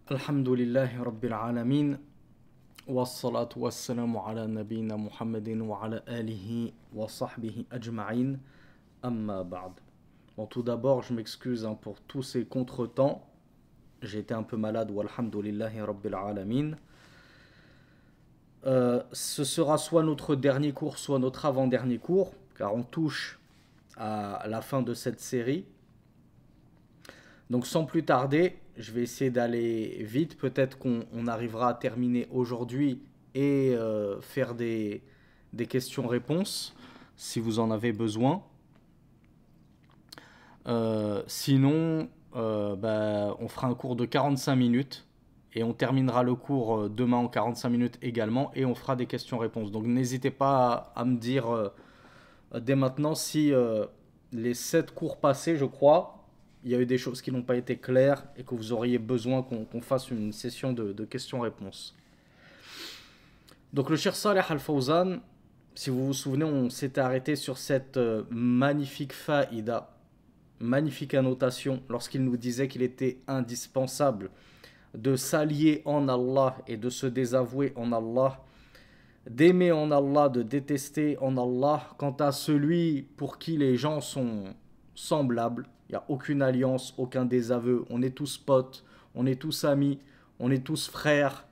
Alhamdulillahi Rabbil Alamin. Wassalatu wassalamu ala nabina Muhammadin wa ala alihi wa sahbihi ajma'in. Amma ba'd. Bon, tout d'abord, je m'excuse pour tous ces contretemps. J'ai été un peu malade. Walhamdulillahi Rabbil Alamin. Ce sera soit notre dernier cours, soit notre avant-dernier cours, car on touche à la fin de cette série. Donc sans plus tarder, je vais essayer d'aller vite. Peut-être qu'on arrivera à terminer aujourd'hui et faire des questions-réponses si vous en avez besoin. Sinon, on fera un cours de 45 minutes et on terminera le cours demain en 45 minutes également et on fera des questions-réponses. Donc n'hésitez pas à me dire dès maintenant si les 7 cours passés, je crois, il y a eu des choses qui n'ont pas été claires et que vous auriez besoin qu'on fasse une session de questions-réponses. Donc le Cheikh Saleh Al-Fawzan, si vous vous souvenez, on s'était arrêté sur cette magnifique faïda, magnifique annotation, lorsqu'il nous disait qu'il était indispensable de s'allier en Allah et de se désavouer en Allah, d'aimer en Allah, de détester en Allah. Quant à celui pour qui les gens sont semblables, il n'y a aucune alliance, aucun désaveu. On est tous potes, on est tous amis, on est tous frères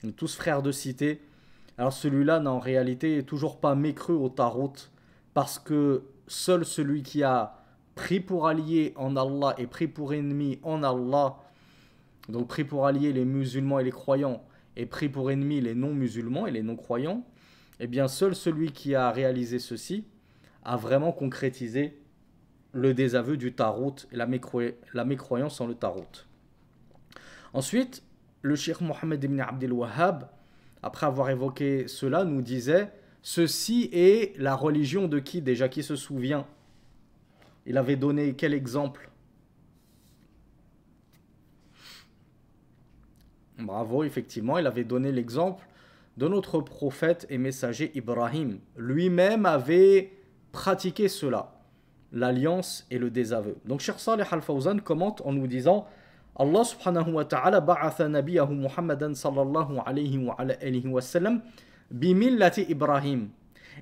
de cité. Alors celui-là n'a en réalité toujours pas mécru au tarot, parce que seul celui qui a pris pour allié en Allah et pris pour ennemi en Allah, donc pris pour allié les musulmans et les croyants, et pris pour ennemi les non-musulmans et les non-croyants, eh bien seul celui qui a réalisé ceci a vraiment concrétisé le désaveu du tarot et la mécroyance en le tarot. Ensuite, le Cheikh Mohammed ibn Abdel Wahhab, après avoir évoqué cela, nous disait: ceci est la religion de qui déjà? Qui se souvient? Il avait donné quel exemple? Bravo, effectivement, il avait donné l'exemple de notre prophète et messager Ibrahim. Lui-même avait pratiqué cela, l'alliance et le désaveu. Donc Cheikh Saleh Al-Fawzan commente en nous disant: Allah subhanahu wa ta'ala ba'atha nabiyahu Muhammadan sallallahu alayhi wa alayhi wa sallam bimillati Ibrahim.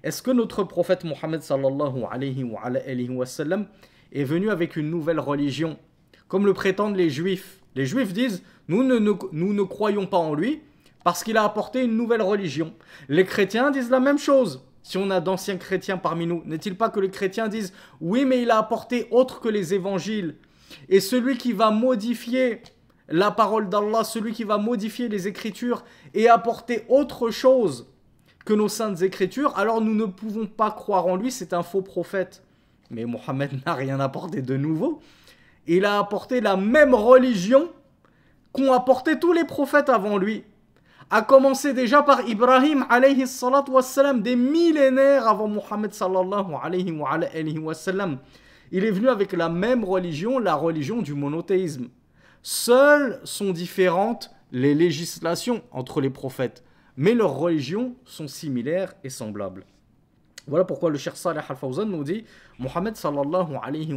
Est-ce que notre prophète Muhammad sallallahu alayhi wa alayhi wa sallam est venu avec une nouvelle religion, comme le prétendent les juifs? Les juifs disent: nous ne croyons pas en lui parce qu'il a apporté une nouvelle religion. Les chrétiens disent la même chose. Si on a d'anciens chrétiens parmi nous, n'est-il pas que les chrétiens disent: oui, mais il a apporté autre que les évangiles? Et celui qui va modifier la parole d'Allah, celui qui va modifier les écritures et apporter autre chose que nos saintes écritures, alors nous ne pouvons pas croire en lui, c'est un faux prophète. Mais Mohammed n'a rien apporté de nouveau. Il a apporté la même religion qu'ont apporté tous les prophètes avant lui. A commencer déjà par Ibrahim alayhi salatu wassalam, des millénaires avant Mohammed sallallahu alayhi wa sallam. Il est venu avec la même religion, la religion du monothéisme. Seules sont différentes les législations entre les prophètes, mais leurs religions sont similaires et semblables. Voilà pourquoi le Cheikh Saleh Al-Fawzan nous dit: Mohammed sallallahu alayhi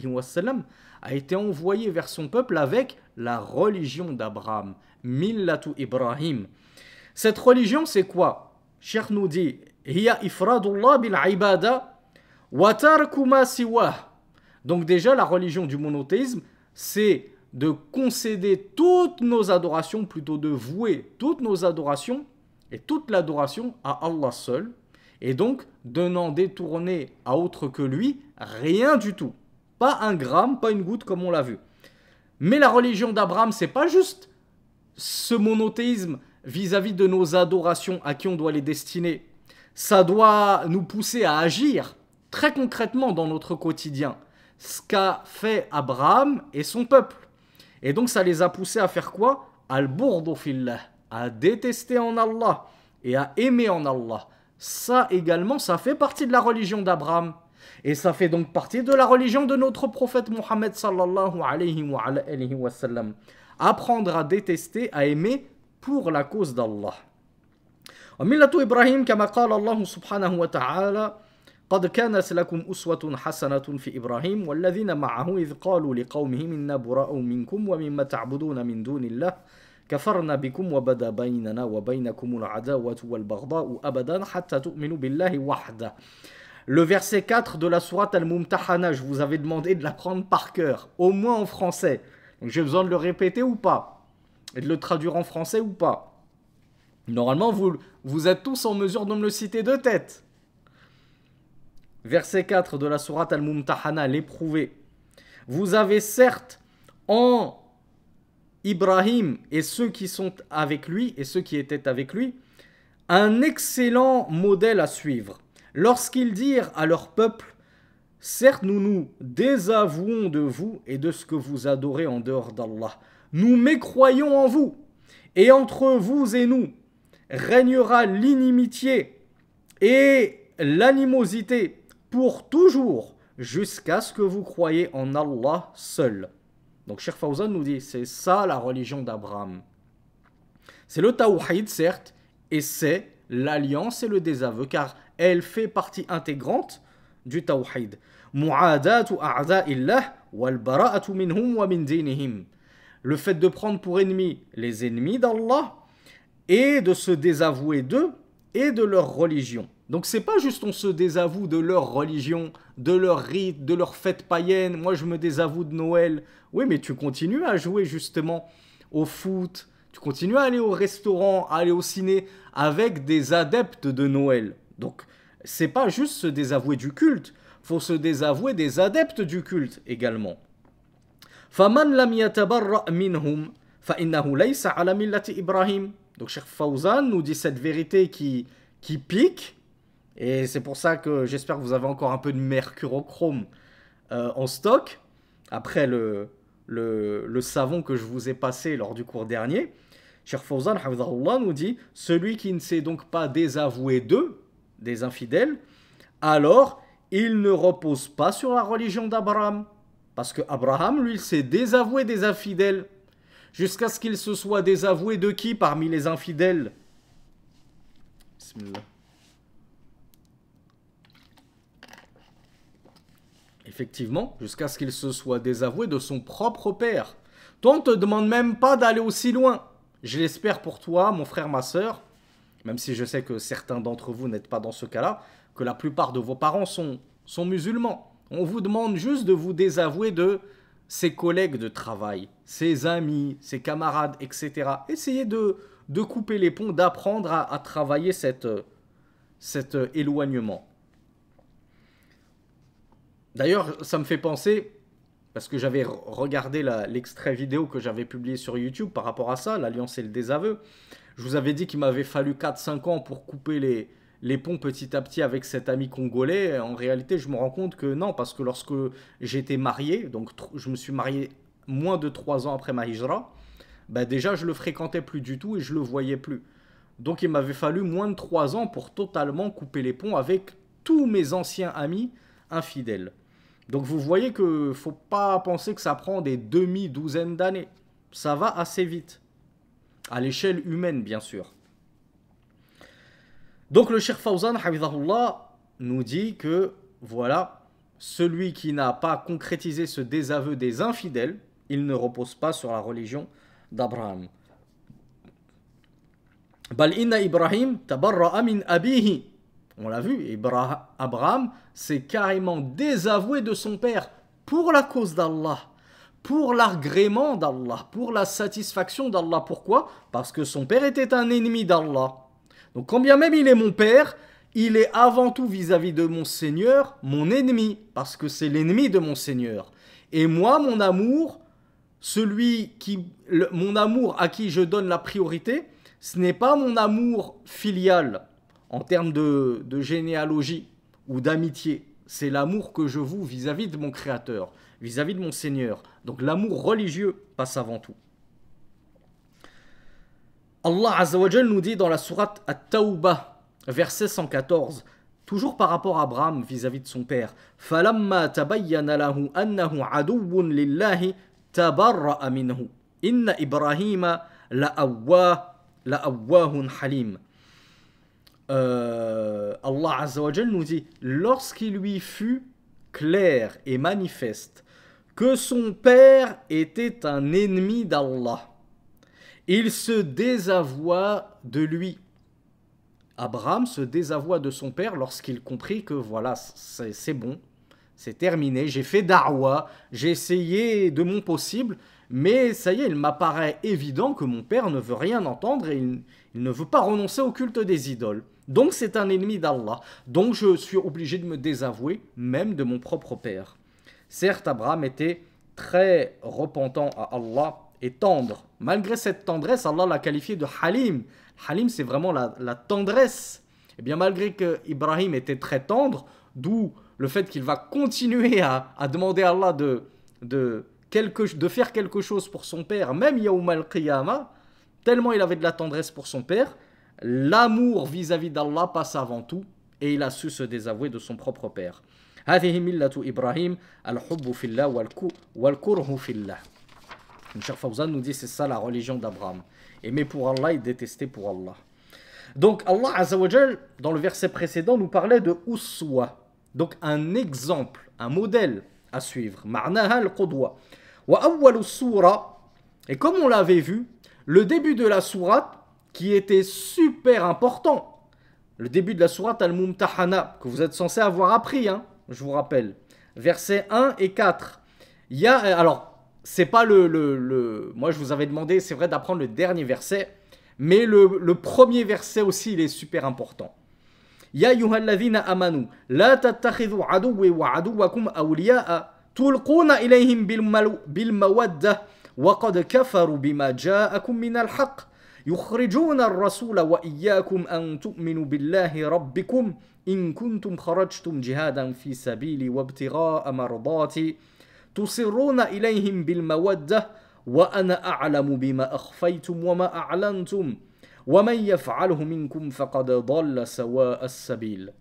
wa sallam a été envoyé vers son peuple avec la religion d'Abraham, Millatu Ibrahim. Cette religion, c'est quoi? Cheikh nous dit: Hiya ifradullah bil ibada wa tarku ma siwah. Donc déjà, la religion du monothéisme, c'est de concéder toutes nos adorations, plutôt de vouer toutes nos adorations et toute l'adoration à Allah seul, et donc de n'en détourner à autre que lui rien du tout. Pas un gramme, pas une goutte comme on l'a vu. Mais la religion d'Abraham, c'est pas juste ce monothéisme vis-à-vis de nos adorations à qui on doit les destiner. Ça doit nous pousser à agir très concrètement dans notre quotidien. Ce qu'a fait Abraham et son peuple. Et donc ça les a poussés à faire quoi? Al-burdu fillah, à détester en Allah et à aimer en Allah. Ça également, ça fait partie de la religion d'Abraham. Et ça fait donc partie de la religion de notre prophète Mohammed sallallahu alayhi wa sallam. Apprendre à détester, à aimer pour la cause d'Allah. وملة إبراهيم كما قال الله سبحانه وتعالى قد كانت لكم أسوة حسنة في إبراهيم والذين معه إذ قالوا لقومهم إنا براء منكم ومما تعبدون من دون الله كفرنا بكم وبدا بيننا وبينكم العداوة والبغضاء أبدا حتى تؤمنوا بالله وحده. Le verset 4 de la sourate Al-Mumtahana, je vous avais demandé de l'apprendre par cœur, au moins en français. Donc j'ai besoin de le répéter ou pas? Et de le traduire en français ou pas? Normalement, vous êtes tous en mesure de me le citer de tête. Verset 4 de la sourate Al-Mumtahana, l'éprouvé. Vous avez certes en Ibrahim et ceux qui sont avec lui, et ceux qui étaient avec lui, un excellent modèle à suivre. Lorsqu'ils dirent à leur peuple, certes nous nous désavouons de vous et de ce que vous adorez en dehors d'Allah. Nous mécroyons en vous, et entre vous et nous régnera l'inimitié et l'animosité pour toujours, jusqu'à ce que vous croyez en Allah seul. Donc Cheikh Fawzan nous dit, c'est ça la religion d'Abraham. C'est le tawhid certes, et c'est l'alliance et le désaveu, car elle fait partie intégrante du tawhid. Mu'adatu a'da'illah wal bara'atu minhum wa min dinihim. Le fait de prendre pour ennemis les ennemis d'Allah et de se désavouer d'eux et de leur religion. Donc c'est pas juste on se désavoue de leur religion, de leur rite, de leur fête païenne. Moi je me désavoue de Noël. Oui, mais tu continues à jouer justement au foot, tu continues à aller au restaurant, à aller au ciné avec des adeptes de Noël. Donc c'est pas juste se désavouer du culte, faut se désavouer des adeptes du culte également. فَمَنْ لَمْ يَتَبَرَّأْ مِنْهُمْ فَإِنَّهُ لَيْسَ عَلَى مِلَّةِ إِبْرَاهِيمَ. Donc Cheikh Fawzan nous dit cette vérité qui pique. Et c'est pour ça que j'espère que vous avez encore un peu de mercurochrome en stock, après le savon que je vous ai passé lors du cours dernier. Cheikh Fawzan Hafidhahullah nous dit, celui qui ne s'est donc pas désavoué d'eux, des infidèles, alors il ne repose pas sur la religion d'Abraham. Parce que Abraham, lui, s'est désavoué des infidèles, jusqu'à ce qu'il se soit désavoué de qui parmi les infidèles? Bismillah. Effectivement, jusqu'à ce qu'il se soit désavoué de son propre père. Toi, on ne te demande même pas d'aller aussi loin. Je l'espère pour toi, mon frère, ma sœur, même si je sais que certains d'entre vous n'êtes pas dans ce cas-là, que la plupart de vos parents sont musulmans. On vous demande juste de vous désavouer de ses collègues de travail, ses amis, ses camarades, etc. Essayez de couper les ponts, d'apprendre à travailler cet éloignement. D'ailleurs, ça me fait penser, parce que j'avais regardé l'extrait vidéo que j'avais publié sur YouTube par rapport à ça, l'alliance et le désaveu. Je vous avais dit qu'il m'avait fallu 4-5 ans pour couper les ponts petit à petit avec cet ami congolais. En réalité, je me rends compte que non, parce que lorsque j'étais marié, donc je me suis marié moins de 3 ans après ma hijra, bah déjà je le fréquentais plus du tout et je le voyais plus. Donc il m'avait fallu moins de 3 ans pour totalement couper les ponts avec tous mes anciens amis infidèles. Donc vous voyez qu'il ne faut pas penser que ça prend des demi-douzaines d'années. Ça va assez vite. À l'échelle humaine, bien sûr. Donc le Cheikh Fawzan, Hafidhahullah, nous dit que, voilà, celui qui n'a pas concrétisé ce désaveu des infidèles, il ne repose pas sur la religion d'Abraham. Bal inna Ibrahim tabarra'a min abihi. On l'a vu, Abraham s'est carrément désavoué de son père pour la cause d'Allah, pour l'agrément d'Allah, pour la satisfaction d'Allah. Pourquoi? Parce que son père était un ennemi d'Allah. Donc quand bien même il est mon père, il est avant tout vis-à-vis de mon Seigneur, mon ennemi, parce que c'est l'ennemi de mon Seigneur. Et moi, mon amour, mon amour à qui je donne la priorité, ce n'est pas mon amour filial, en termes de généalogie ou d'amitié. C'est l'amour que je voue vis-à-vis de mon Créateur, vis-à-vis de mon Seigneur. Donc l'amour religieux passe avant tout. Allah Azza wa Jal nous dit dans la sourate At-Tawbah, verset 114, toujours par rapport à Abraham vis-à-vis de son père. فَلَمَّا تَبَيَّنَ لَهُ أَنَّهُ عَدُوٌّ لِلَّهِ تَبَرَّأَ مِنْهُ إِنَّ إِبْرَاهِيمَ لَأَوَّاهٌ حَلِيمٌ. Allah Azza wa Jal nous dit, lorsqu'il lui fut clair et manifeste que son père était un ennemi d'Allah, il se désavoua de lui. Abraham se désavoua de son père lorsqu'il comprit que voilà, c'est bon, c'est terminé, j'ai fait da'wa, j'ai essayé de mon possible, mais ça y est, il m'apparaît évident que mon père ne veut rien entendre et il ne veut pas renoncer au culte des idoles. Donc c'est un ennemi d'Allah, donc je suis obligé de me désavouer même de mon propre père. Certes, Abraham était très repentant à Allah et tendre. Malgré cette tendresse, Allah l'a qualifié de Halim. Halim, c'est vraiment la tendresse. Et bien malgré que Ibrahim était très tendre, d'où le fait qu'il va continuer à demander à Allah de faire quelque chose pour son père, même Yawm al-Qiyamah, tellement il avait de la tendresse pour son père, l'amour vis-à-vis d'Allah passe avant tout, et il a su se désavouer de son propre père. هذه ملة إبراهيم الحب في الله والكره في الله. Cheikh Fawzan nous dit c'est ça la religion d'Abraham. Aimer pour Allah et détester pour Allah. Donc Allah Azza wa Jal, dans le verset précédent, nous parlait de uswa. Donc un exemple, un modèle à suivre. Ma'naha al-qudwa. Wa awwalu sura. Et comme on l'avait vu, le début de la sourate qui était super important. Le début de la sourate al-Mumtahana, que vous êtes censé avoir appris, hein, je vous rappelle. Versets 1 et 4. Il y a, alors, c'est pas moi je vous avais demandé, c'est vrai, d'apprendre le dernier verset, mais le premier verset aussi, il est super important. Ya ayyuhalladhina amanu, la tattakhidhu aduwwi wa aduwwakum awliya'a, tulquna ilayhim bil mawaddah, wa qad kafaru bima ja'akum min al-haqq. يخرجون الرسول وإياكم أن تؤمنوا بالله ربكم إن كنتم خرجتم جهادا في سبيلي وابتغاء مرضاتي تصرون إليهم بالمودة وأنا أعلم بما أخفيتم وما أعلنتم ومن يفعله منكم فقد ضل سواء السبيل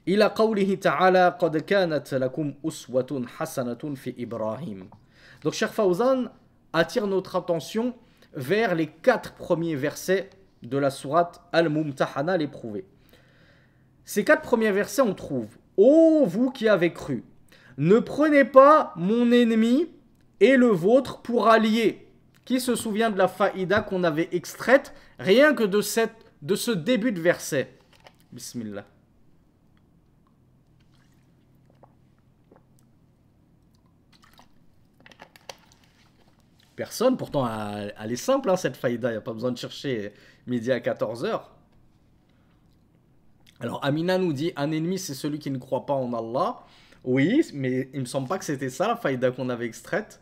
إلى قوله تعالى قد كانت لكم أسوة حسنة في إبراهيم. Donc Cheikh Fawzan attire notre attention vers les 4 premiers versets de la sourate Al-Mumtahana, l'éprouvé. Ces 4 premiers versets, on trouve « Ô vous qui avez cru, ne prenez pas mon ennemi et le vôtre pour alliés. » Qui se souvient de la faïda qu'on avait extraite rien que de ce début de verset? Bismillah. Personne, pourtant elle est simple, hein, cette faïda, il n'y a pas besoin de chercher midi à 14h. Alors Amina nous dit, un ennemi c'est celui qui ne croit pas en Allah. Oui, mais il ne me semble pas que c'était ça la faïda qu'on avait extraite.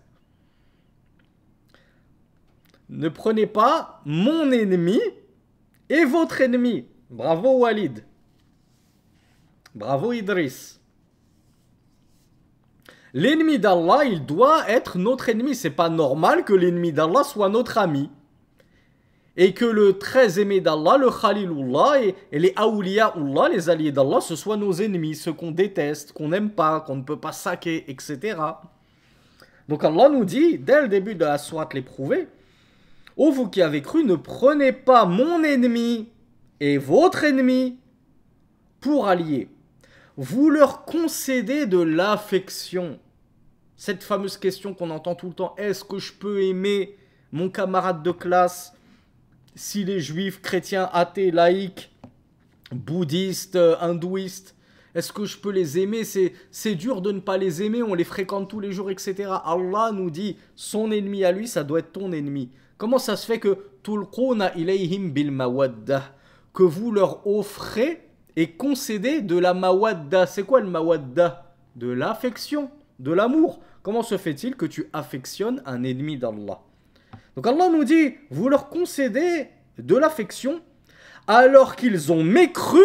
Ne prenez pas mon ennemi et votre ennemi. Bravo Walid. Bravo Idriss. L'ennemi d'Allah, il doit être notre ennemi. C'est pas normal que l'ennemi d'Allah soit notre ami. Et que le très aimé d'Allah, le Khalilullah et les Awliyaullah, les alliés d'Allah, ce soient nos ennemis, ceux qu'on déteste, qu'on n'aime pas, qu'on ne peut pas saquer, etc. Donc Allah nous dit, dès le début de la sourate l'éprouvé, « Ô vous qui avez cru, ne prenez pas mon ennemi et votre ennemi pour alliés. Vous leur concédez de l'affection. » Cette fameuse question qu'on entend tout le temps, est-ce que je peux aimer mon camarade de classe s'il est juif, chrétien, athée, laïque, bouddhiste, hindouiste? Est-ce que je peux les aimer? C'est dur de ne pas les aimer, on les fréquente tous les jours, etc. Allah nous dit, son ennemi à lui, ça doit être ton ennemi. Comment ça se fait que tulquna ilayhim bil mawaddah, que vous leur offrez et concédez de la mawadda? C'est quoi le mawadda? De l'affection, de l'amour. Comment se fait-il que tu affectionnes un ennemi d'Allah? Donc Allah nous dit, vous leur concédez de l'affection alors qu'ils ont mécru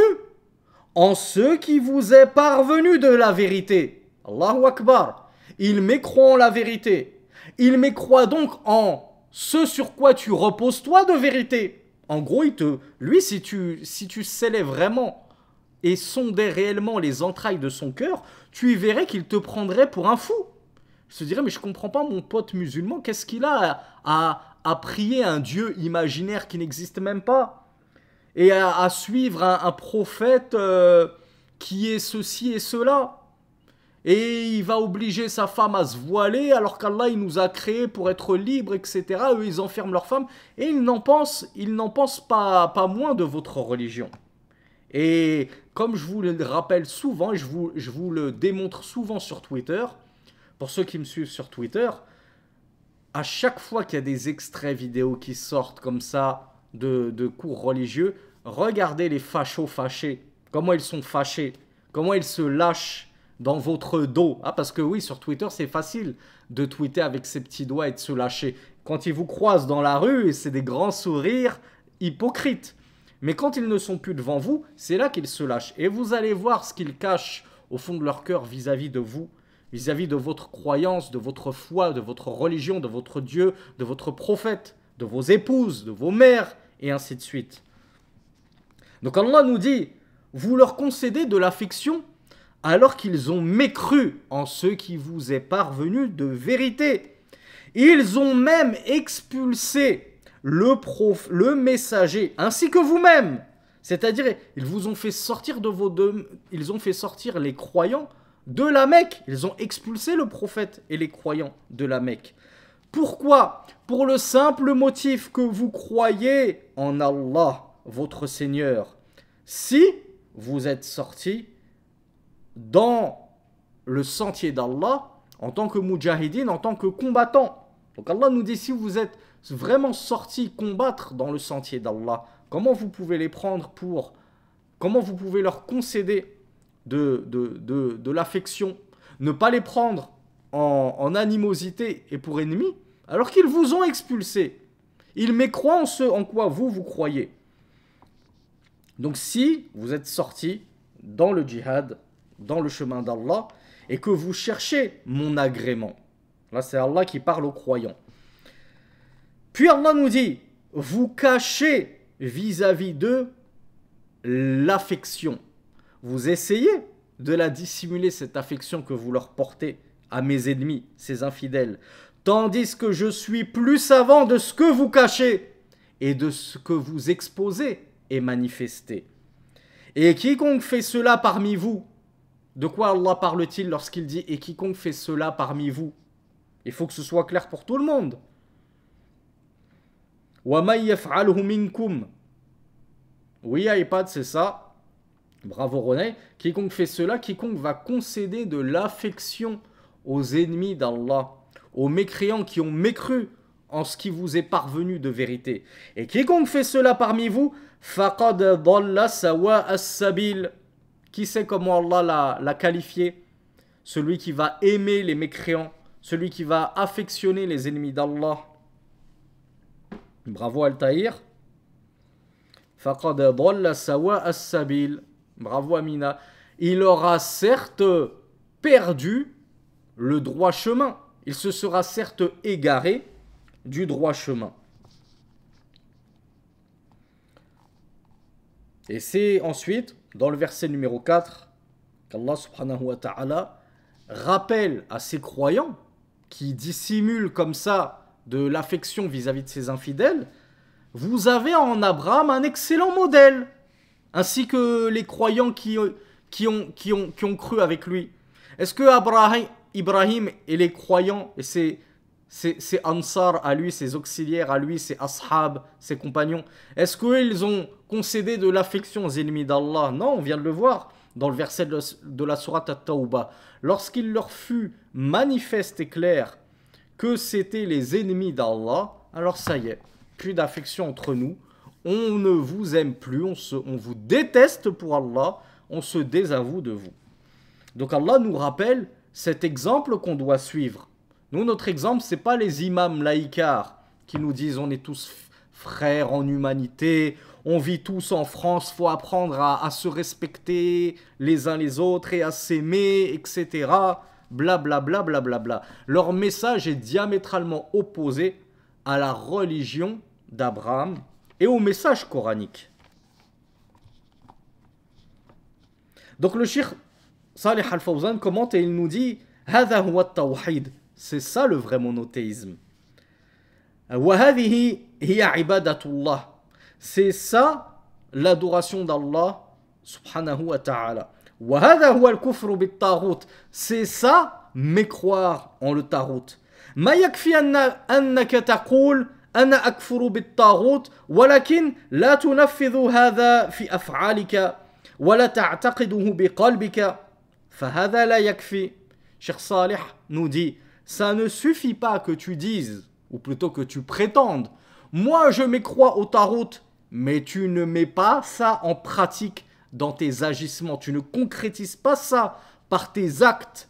en ce qui vous est parvenu de la vérité. Allahu Akbar. Ils mécroient en la vérité. Ils mécroient donc en ce sur quoi tu reposes toi de vérité. En gros, lui, si tu scellais vraiment et sondais réellement les entrailles de son cœur, tu y verrais qu'il te prendrait pour un fou. Je te dirais, mais je comprends pas mon pote musulman, qu'est-ce qu'il a à prier un Dieu imaginaire qui n'existe même pas? et à suivre un prophète qui est ceci et cela. Et il va obliger sa femme à se voiler alors qu'Allah il nous a créés pour être libres, etc. Eux ils enferment leurs femmes et ils n'en pensent pas moins de votre religion. Et comme je vous le rappelle souvent, je vous le démontre souvent sur Twitter, pour ceux qui me suivent sur Twitter, à chaque fois qu'il y a des extraits vidéo qui sortent comme ça de cours religieux, regardez les fachos fâchés, comment ils sont fâchés, comment ils se lâchent dans votre dos. Ah, parce que oui, sur Twitter, c'est facile de tweeter avec ses petits doigts et de se lâcher. Quand ils vous croisent dans la rue, c'est des grands sourires hypocrites. Mais quand ils ne sont plus devant vous, c'est là qu'ils se lâchent. Et vous allez voir ce qu'ils cachent au fond de leur cœur vis-à-vis de vous, vis-à-vis de votre croyance, de votre foi, de votre religion, de votre Dieu, de votre prophète, de vos épouses, de vos mères, et ainsi de suite. Donc Allah nous dit, vous leur concédez de l'affection alors qu'ils ont mécru en ce qui vous est parvenu de vérité. Ils ont même expulsé le messager, ainsi que vous-même. C'est-à-dire, ils vous ont fait sortir ils ont fait sortir les croyants de la Mecque. Ils ont expulsé le prophète et les croyants de la Mecque. Pourquoi? Pour le simple motif que vous croyez en Allah, votre Seigneur. Si vous êtes sortis dans le sentier d'Allah en tant que mujahidin, en tant que combattant. Donc Allah nous dit, si vous êtes vraiment sortis combattre dans le sentier d'Allah, comment vous pouvez les prendre pour... Comment vous pouvez leur concéder de l'affection, ne pas les prendre en animosité et pour ennemis, alors qu'ils vous ont expulsés. Ils mécroient en ce en quoi vous croyez. Donc si vous êtes sortis dans le djihad, dans le chemin d'Allah, et que vous cherchez mon agrément. Là, c'est Allah qui parle aux croyants. Puis Allah nous dit, vous cachez vis-à-vis d'eux l'affection. Vous essayez de la dissimuler, cette affection que vous leur portez à mes ennemis, ces infidèles, tandis que je suis plus savant de ce que vous cachez et de ce que vous exposez et manifestez. Et quiconque fait cela parmi vous, de quoi Allah parle-t-il lorsqu'il dit « Et quiconque fait cela parmi vous » Il faut que ce soit clair pour tout le monde. « وَمَنْ يَفْعَلْهُ مِنْكُمْ » Oui, iPad, c'est ça. Bravo René. Quiconque fait cela, quiconque va concéder de l'affection aux ennemis d'Allah, aux mécréants qui ont mécru en ce qui vous est parvenu de vérité. Et quiconque fait cela parmi vous, فَقَدْ ضَلَّ سَوَاءَ السَّبِيلِ. Qui sait comment Allah l'a qualifié? Celui qui va aimer les mécréants, celui qui va affectionner les ennemis d'Allah. Bravo Al-Tahir. فَقَدْ ضَلَّ سَوَاءَ السَّبِيلِ. Bravo Amina. Il aura certes perdu le droit chemin. Il se sera certes égaré du droit chemin. Et c'est ensuite, dans le verset numéro 4, qu'Allah subhanahu wa ta'ala rappelle à ses croyants qui dissimulent comme ça de l'affection vis-à-vis de ses infidèles, vous avez en Abraham un excellent modèle, ainsi que les croyants qui ont cru avec lui. Est-ce que Ibrahim et les croyants, et ses ansar à lui, ses auxiliaires à lui, ses ashab, ses compagnons, est-ce qu'ils ont concédé de l'affection aux ennemis d'Allah? Non, on vient de le voir dans le verset de la sourate At-Tawbah. Lorsqu'il leur fut manifeste et clair que c'étaient les ennemis d'Allah, alors ça y est, plus d'affection entre nous, on ne vous aime plus, on vous déteste pour Allah, on se désavoue de vous. Donc Allah nous rappelle cet exemple qu'on doit suivre. Nous, notre exemple, ce n'est pas les imams laïcars qui nous disent on est tous frères en humanité, on vit tous en France, il faut apprendre à se respecter les uns les autres et à s'aimer, etc. Blablabla, blablabla. Leur message est diamétralement opposé à la religion d'Abraham et au message coranique. Donc le cheikh Salih Al-Fawzan commente et il nous dit « Hada huwa at-tawhid » C'est ça le vrai monothéisme. « Wa hadhihi hiya ibadatullah » C'est ça l'adoration d'Allah subhanahu wa ta'ala. وهذا هو الكفر بالطاغوت. C'est ça, mécroire en le tarout. ما يكفي أنك تقول أنا أكفر بالطاغوت ولكن لا تنفذ هذا في أفعالك ولا تعتقده بقلبك فهذا لا يكفي. Cheikh Salih nous dit, ça ne suffit pas que tu dises, ou plutôt que tu prétendes, moi je mécrois au tarout, mais tu ne mets pas ça en pratique dans tes agissements, tu ne concrétises pas ça par tes actes.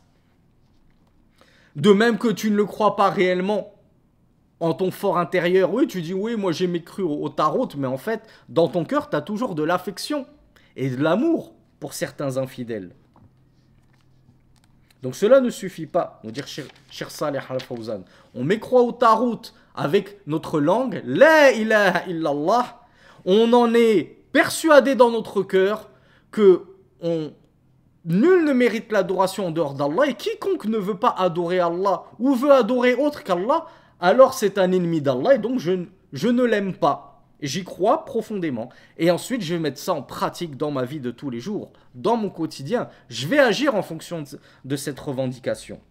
De même que tu ne le crois pas réellement en ton fort intérieur. Oui, tu dis oui, moi j'ai mécru au tarout, mais en fait, dans ton cœur, tu as toujours de l'affection et de l'amour pour certains infidèles. Donc cela ne suffit pas, nous dire Cheikh Salih al-Fawzan. On mécroit au tarout avec notre langue, la ilaha illallah, on en est persuadé dans notre cœur que nul ne mérite l'adoration en dehors d'Allah, et quiconque ne veut pas adorer Allah ou veut adorer autre qu'Allah, alors c'est un ennemi d'Allah et donc je ne l'aime pas. J'y crois profondément. Et ensuite, je vais mettre ça en pratique dans ma vie de tous les jours, dans mon quotidien. Je vais agir en fonction de cette revendication.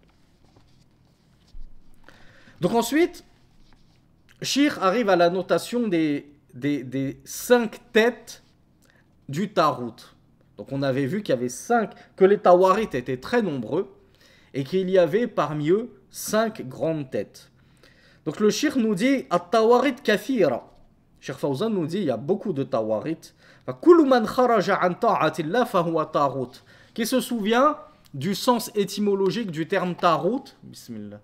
Donc ensuite, Cheikh arrive à la notation des 5 têtes du tarout. Donc on avait vu qu'il y avait 5, que les tawarites étaient très nombreux et qu'il y avait parmi eux 5 grandes têtes. Donc le Cheikh nous dit « At-tawarit kathira ». Cheikh Fawzan nous dit il y a beaucoup de tawarit. Qui se souvient du sens étymologique du terme tarout? Bismillah.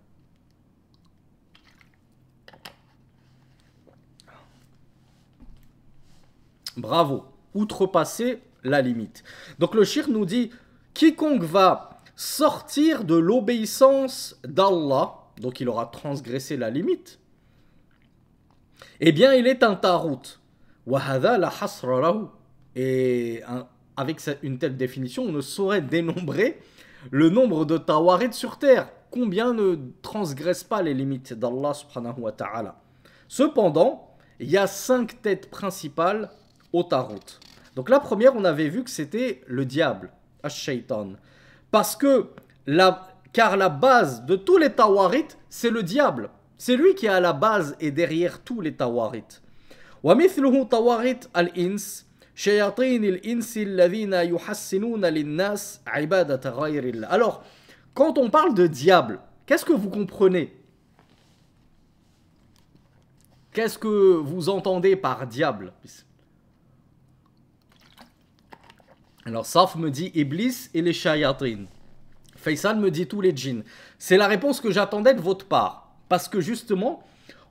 Bravo. Outrepasser la limite. Donc le Cheikh nous dit quiconque va sortir de l'obéissance d'Allah, donc il aura transgressé la limite, eh bien, il est un tarout. Et avec une telle définition, on ne saurait dénombrer le nombre de tawarit sur terre. Combien ne transgressent pas les limites d'Allah subhanahu wa ta'ala. Cependant, il y a 5 têtes principales au tarout. Donc la première, on avait vu que c'était le diable, ash-shaytan. Car la base de tous les tawarit, c'est le diable. C'est lui qui est à la base et derrière tous les tawarit. ومثله طواغيت الإنس شياطين الإنس الذين يحسنون للناس عبادة غير الله. Alors, quand on parle de diable, qu'est-ce que vous comprenez? Qu'est-ce que vous entendez par diable? Alors, Saf me dit Iblis et les shayatin. Faisal me dit tous les djinns. C'est la réponse que j'attendais de votre part. Parce que justement,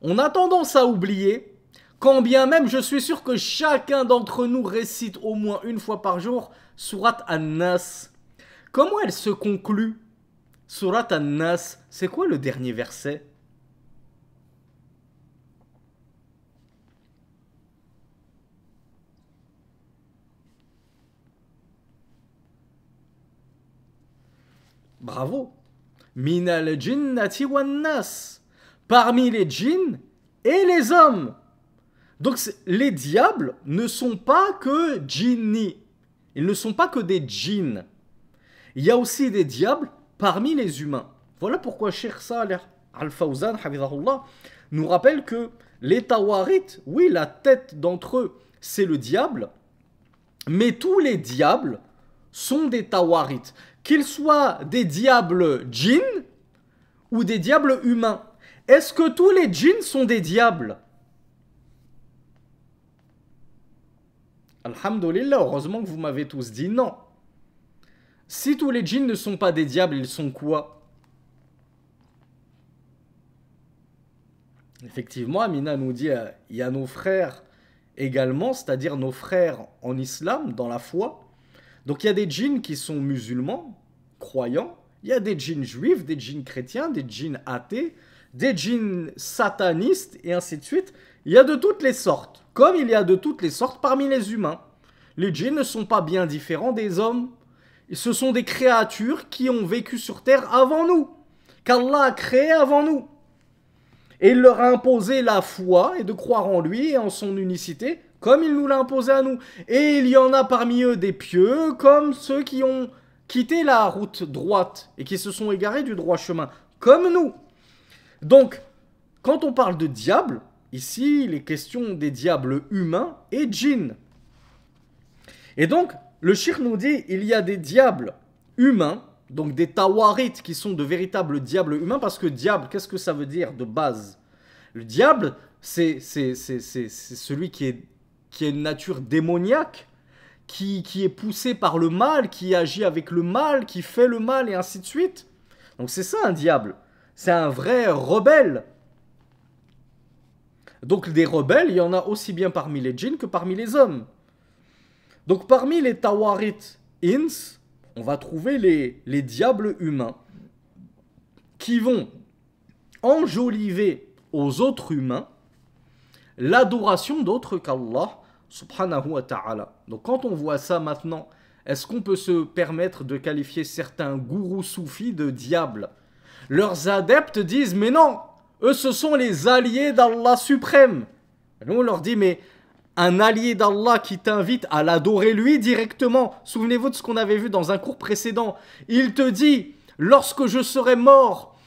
on a tendance à oublier, quand bien même je suis sûr que chacun d'entre nous récite au moins une fois par jour Surat An-Nas. Comment elle se conclut? Surat An-Nas, c'est quoi le dernier verset? Bravo. Minal jinnati wan nas. Parmi les djinns et les hommes. Donc les diables ne sont pas que djinni. Ils ne sont pas que des djinns. Il y a aussi des diables parmi les humains. Voilà pourquoi Cheikh Salih al-Fawzan nous rappelle que les tawarit, oui, la tête d'entre eux, c'est le diable. Mais tous les diables sont des tawarit. Qu'ils soient des diables djinns ou des diables humains. Est-ce que tous les djinns sont des diables? Alhamdulillah, heureusement que vous m'avez tous dit non. Si tous les djinns ne sont pas des diables, ils sont quoi? Effectivement, Amina nous dit, il y a nos frères également, c'est-à-dire nos frères en islam, dans la foi. Donc il y a des djinns qui sont musulmans, croyants. Il y a des djinns juifs, des djinns chrétiens, des djinns athées, des djinns satanistes, et ainsi de suite. Il y a de toutes les sortes. Comme il y a de toutes les sortes parmi les humains. Les djinns ne sont pas bien différents des hommes. Ce sont des créatures qui ont vécu sur terre avant nous. Qu'Allah a créé avant nous. Et il leur a imposé la foi et de croire en lui et en son unicité, comme il nous l'a imposé à nous. Et il y en a parmi eux des pieux, comme ceux qui ont quitté la route droite et qui se sont égarés du droit chemin, comme nous. Donc, quand on parle de diable, ici, il est question des diables humains et djinns. Et donc, le shirk nous dit, il y a des diables humains, donc des tawarites qui sont de véritables diables humains, parce que diable, qu'est-ce que ça veut dire de base? Le diable, c'est celui qui a une nature démoniaque, qui est poussé par le mal, qui agit avec le mal, qui fait le mal, et ainsi de suite. Donc c'est ça un diable. C'est un vrai rebelle. Donc des rebelles, il y en a aussi bien parmi les djinns que parmi les hommes. Donc parmi les tawarit ins, on va trouver les diables humains qui vont enjoliver aux autres humains l'adoration d'autres qu'Allah subhanahu wa ta'ala. Donc quand on voit ça maintenant, est-ce qu'on peut se permettre de qualifier certains gourous soufis de diables? Leurs adeptes disent, mais non, eux ce sont les alliés d'Allah suprême. Et nous on leur dit, mais un allié d'Allah qui t'invite à l'adorer lui directement. Souvenez-vous de ce qu'on avait vu dans un cours précédent. Il te dit, lorsque je serai mort,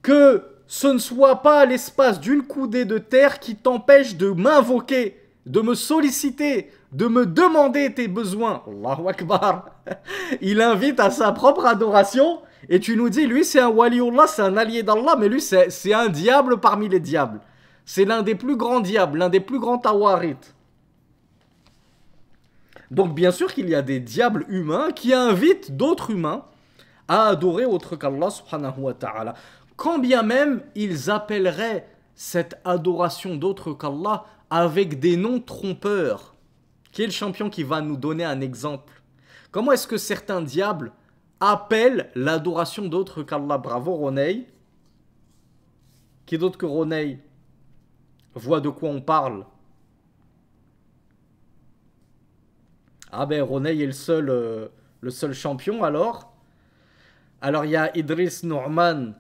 que ce ne soit pas l'espace d'une coudée de terre qui t'empêche de m'invoquer, de me solliciter, de me demander tes besoins. Allahu Akbar. Il invite à sa propre adoration et tu nous dis, lui c'est un waliullah, c'est un allié d'Allah, mais lui c'est un diable parmi les diables. C'est l'un des plus grands diables, l'un des plus grands tawarites. Donc bien sûr qu'il y a des diables humains qui invitent d'autres humains à adorer autre qu'Allah subhanahu wa ta'ala. Quand bien même ils appelleraient cette adoration d'autre qu'Allah avec des noms trompeurs. Qui est le champion qui va nous donner un exemple? Comment est-ce que certains diables appellent l'adoration d'autre qu'Allah? Bravo Roney. Qui d'autre que Roney voit de quoi on parle? Ah ben Roney est le seul champion alors. Alors il y a Idriss Norman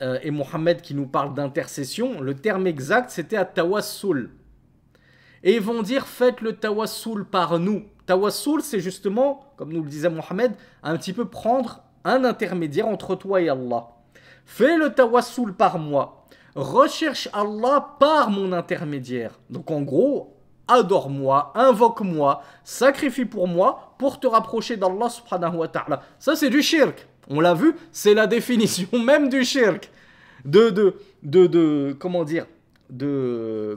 et Mohamed qui nous parlent d'intercession. Le terme exact c'était at-tawassul. Et ils vont dire faites le tawassul par nous. Tawassul c'est justement, comme nous le disait Mohamed, un petit peu prendre un intermédiaire entre toi et Allah. Fais le tawassul par moi. Recherche Allah par mon intermédiaire. Donc en gros, adore-moi, invoque-moi, sacrifie pour moi pour te rapprocher d'Allah subhanahu wa ta'ala. Ça c'est du shirk. On l'a vu, c'est la définition même du shirk. Comment dire,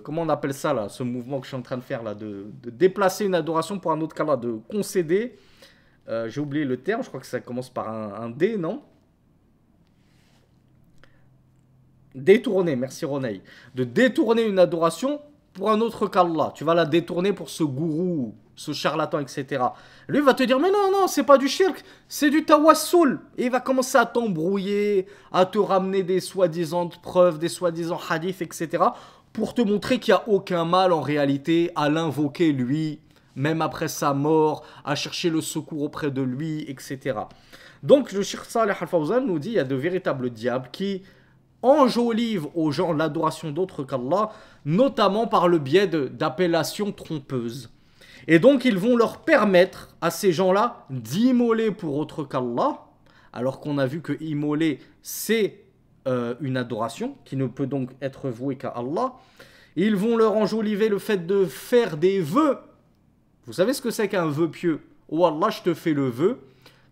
comment on appelle ça là, ce mouvement que je suis en train de faire là, de déplacer une adoration pour un autre qu'Allah, de concéder, j'ai oublié le terme, je crois que ça commence par un D, non? Détourner, merci Roney. De détourner une adoration pour un autre qu'Allah. Tu vas la détourner pour ce gourou, ce charlatan, etc. Lui va te dire, mais non, c'est pas du shirk, c'est du tawassul. Et il va commencer à t'embrouiller, à te ramener des soi-disant preuves, des soi-disant hadiths, etc. pour te montrer qu'il n'y a aucun mal en réalité à l'invoquer lui, même après sa mort, à chercher le secours auprès de lui, etc. Donc le Cheikh Saleh Al-Fawzan nous dit, il y a de véritables diables qui enjolivent aux gens l'adoration d'autre qu'Allah, notamment par le biais d'appellations trompeuses. Et donc ils vont leur permettre à ces gens-là d'immoler pour autre qu'Allah, alors qu'on a vu que immoler c'est une adoration qui ne peut donc être vouée qu'à Allah. Ils vont leur enjoliver le fait de faire des vœux. Vous savez ce que c'est qu'un vœu pieux? Oh Allah, je te fais le vœu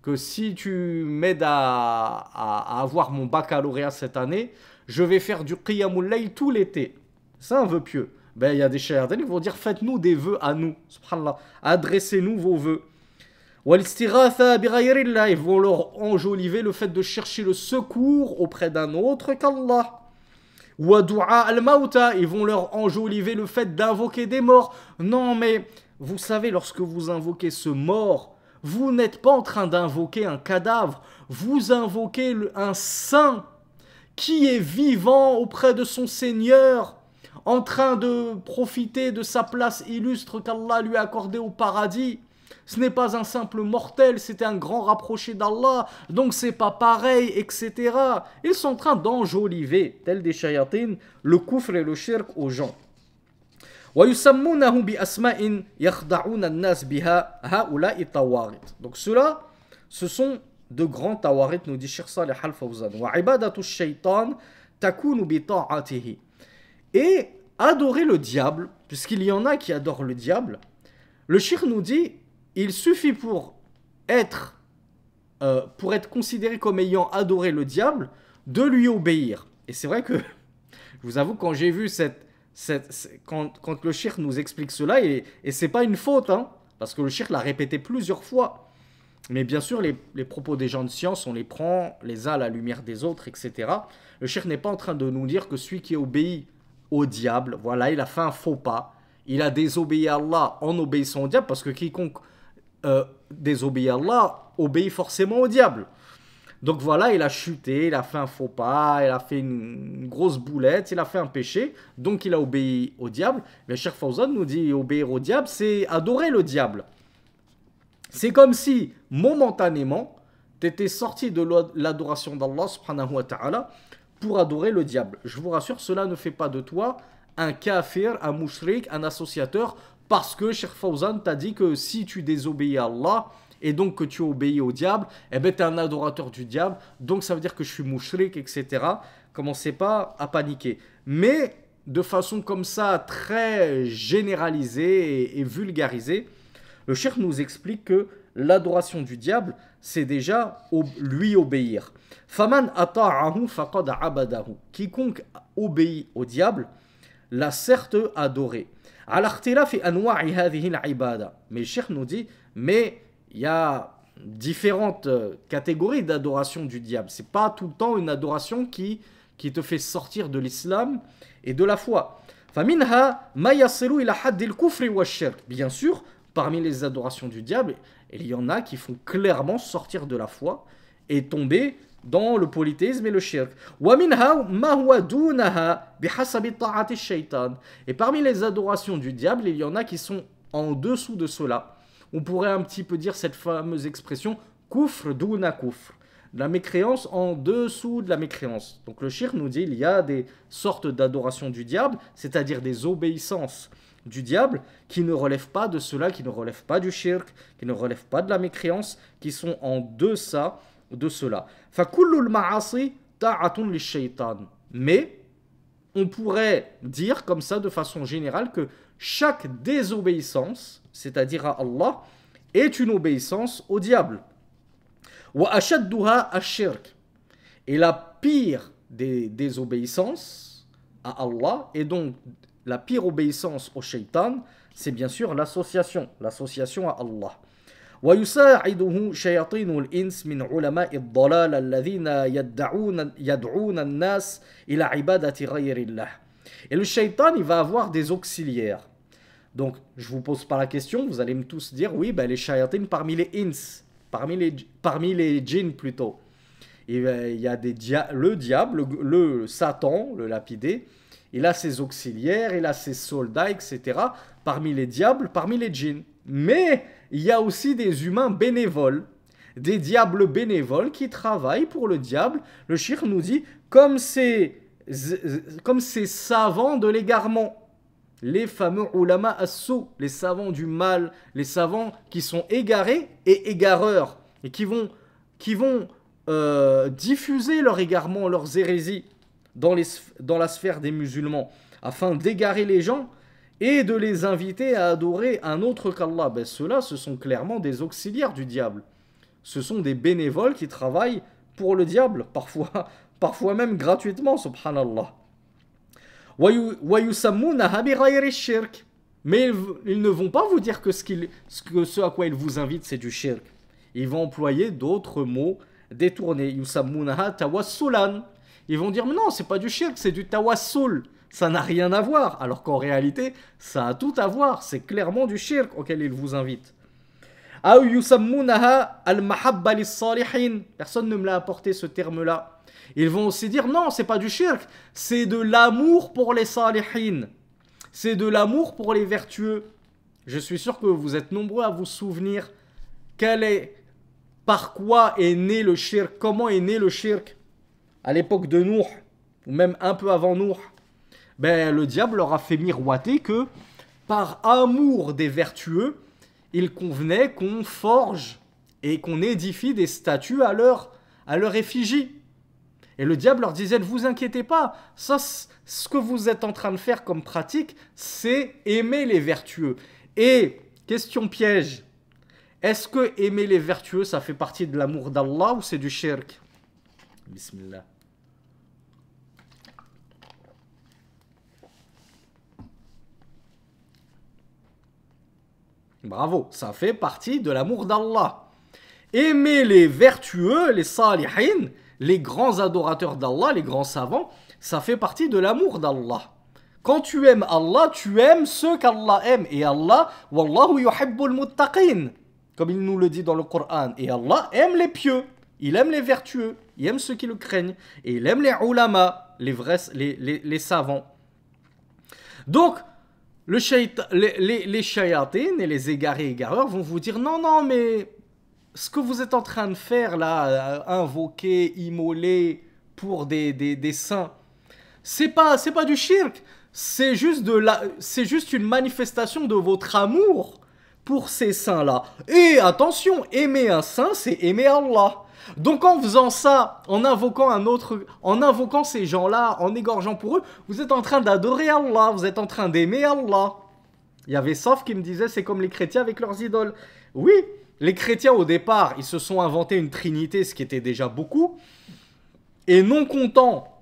que si tu m'aides à avoir mon baccalauréat cette année, je vais faire du qiyamul layl tout l'été. C'est un vœu pieux. Ben, il y a des shayatins qui vont dire faites-nous des vœux à nous. Subhanallah. Adressez-nous vos vœux. Ils vont leur enjoliver le fait de chercher le secours auprès d'un autre qu'Allah. Ils vont leur enjoliver le fait d'invoquer des morts. Non mais, vous savez, lorsque vous invoquez ce mort, vous n'êtes pas en train d'invoquer un cadavre, vous invoquez un saint qui est vivant auprès de son Seigneur, en train de profiter de sa place illustre qu'Allah lui a accordée au paradis. Ce n'est pas un simple mortel, c'était un grand rapproché d'Allah, donc c'est pas pareil, etc. Ils sont en train d'enjoliver, tels des shayatines, le koufr et le shirk aux gens. وَيُسَمُّونَهُ بِأَسْمَاءٍ يَخْدَعُونَ النَّاسِ بِهَا هَؤُلَاءِ الطَّوَاغِتِ. Donc ceux-là, ce sont de grands tawarit, nous dit Cheikh Salih Al-Fawzan. وَعِبَادَةُ الشَّيْطَانِ تَكُونُ بِطَاعَتِهِ. Et adorer le diable, puisqu'il y en a qui adorent le diable, le cheikh nous dit, il suffit pour être considéré comme ayant adoré le diable, de lui obéir. Et c'est vrai que, je vous avoue, quand j'ai vu quand le cheikh nous explique cela, et c'est pas une faute, hein, parce que le cheikh l'a répété plusieurs fois, mais bien sûr, les propos des gens de science, on les prend les uns à la lumière des autres, etc. Le cheikh n'est pas en train de nous dire que celui qui obéit au diable, voilà, il a fait un faux pas, il a désobéi à Allah en obéissant au diable, parce que quiconque désobéit à Allah obéit forcément au diable. Donc voilà, il a chuté, il a fait un faux pas, il a fait une grosse boulette, il a fait un péché, donc il a obéi au diable. Mais Cheikh Fawzan nous dit, obéir au diable, c'est adorer le diable. C'est comme si, momentanément, tu étais sorti de l'adoration d'Allah subhanahu wa ta'ala pour adorer le diable. Je vous rassure, cela ne fait pas de toi un kafir, un mushrik, un associateur, parce que Cheikh Fawzan t'a dit que si tu désobéis à Allah, et donc que tu obéis au diable, eh ben tu es un adorateur du diable, donc ça veut dire que je suis mushrik, etc. Commencez pas à paniquer. Mais de façon comme ça, très généralisée et vulgarisée, le cheikh nous explique que l'adoration du diable, c'est déjà lui obéir. Faman ata'ahu faqad abadahu. Quiconque obéit au diable l'a certes adoré. Ala ikhtilafi anwa'i hadhihi al-ibada. Mais le cheikh nous dit, mais il y a différentes catégories d'adoration du diable. C'est pas tout le temps une adoration qui te fait sortir de l'islam et de la foi. Faminha ma yasilu ila hadd al-kufri wa shirk. Bien sûr, parmi les adorations du diable, il y en a qui font clairement sortir de la foi et tomber dans le polythéisme et le shirk. Et parmi les adorations du diable, il y en a qui sont en dessous de cela. On pourrait un petit peu dire cette fameuse expression kufr duna kufr, la mécréance en dessous de la mécréance. Donc le shirk nous dit il y a des sortes d'adoration du diable, c'est-à-dire des obéissances du diable qui ne relèvent pas de cela, qui ne relèvent pas du shirk, qui ne relèvent pas de la mécréance, qui sont en deçà de cela. Mais on pourrait dire comme ça de façon générale que chaque désobéissance, c'est-à-dire à Allah, est une obéissance au diable. Et la pire des désobéissances à Allah, et donc la pire obéissance au shaitan, c'est bien sûr l'association à Allah. ويساعده شياطين الإنس من علماء الضلال الذين يدعون الناس إلى عبادة غير الله. Et le shaitan, il va avoir des auxiliaires. Donc, je vous pose pas la question, vous allez me tous dire, oui, ben les shayatins parmi les ins, parmi les djinns plutôt. Il y a le diable, le Satan, le lapidé, il a ses auxiliaires, il a ses soldats, etc. Parmi les diables, parmi les djinns. Mais il y a aussi des humains bénévoles, des diables bénévoles qui travaillent pour le diable. Le cheikh nous dit, comme ces savants de l'égarement, les fameux ulama as-sou, les savants du mal, les savants qui sont égarés et égareurs, et qui vont diffuser leur égarement, leurs hérésies dans la sphère des musulmans, afin d'égarer les gens et de les inviter à adorer un autre qu'Allah. Ben, ceux-là, ce sont clairement des auxiliaires du diable. Ce sont des bénévoles qui travaillent pour le diable, parfois même gratuitement, subhanallah. Mais ils ne vont pas vous dire que ce à quoi ils vous invitent, c'est du shirk. Ils vont employer d'autres mots détournés. Yusammunaha tawassulan. Ils vont dire, mais non, c'est pas du shirk, c'est du tawassul. Ça n'a rien à voir. Alors qu'en réalité, ça a tout à voir. C'est clairement du shirk auquel ils vous invitent. Personne ne me l'a apporté ce terme-là. Ils vont aussi dire, non, c'est pas du shirk, c'est de l'amour pour les salihin. C'est de l'amour pour les vertueux. Je suis sûr que vous êtes nombreux à vous souvenir par quoi est né le shirk, comment est né le shirk à l'époque de Nuh, ou même un peu avant Nuh. Ben, le diable leur a fait miroiter que par amour des vertueux, il convenait qu'on forge et qu'on édifie des statues à leur effigie. Et le diable leur disait, ne vous inquiétez pas, ça, ce que vous êtes en train de faire comme pratique, c'est aimer les vertueux. Et, question piège, est-ce que aimer les vertueux, ça fait partie de l'amour d'Allah ou c'est du shirk? Bismillah. Bravo, ça fait partie de l'amour d'Allah. Aimer les vertueux, les salihin, les grands adorateurs d'Allah, les grands savants, ça fait partie de l'amour d'Allah. Quand tu aimes Allah, tu aimes ceux qu'Allah aime. Et Allah, Wallahu yuhibbul muttaqin, comme il nous le dit dans le Coran. Et Allah aime les pieux, il aime les vertueux, il aime ceux qui le craignent. Et il aime les ulama, les savants. Donc, les shayatines et les égarés égareurs vont vous dire non, non, mais ce que vous êtes en train de faire là, invoquer, immoler pour des saints, c'est pas du shirk, c'est juste une manifestation de votre amour pour ces saints-là. Et attention, aimer un saint, c'est aimer Allah. Donc en faisant ça, en invoquant ces gens-là, en égorgeant pour eux, vous êtes en train d'adorer Allah, vous êtes en train d'aimer Allah. Il y avait Saf qui me disait, c'est comme les chrétiens avec leurs idoles. Oui, les chrétiens au départ, ils se sont inventés une trinité, ce qui était déjà beaucoup. Et non contents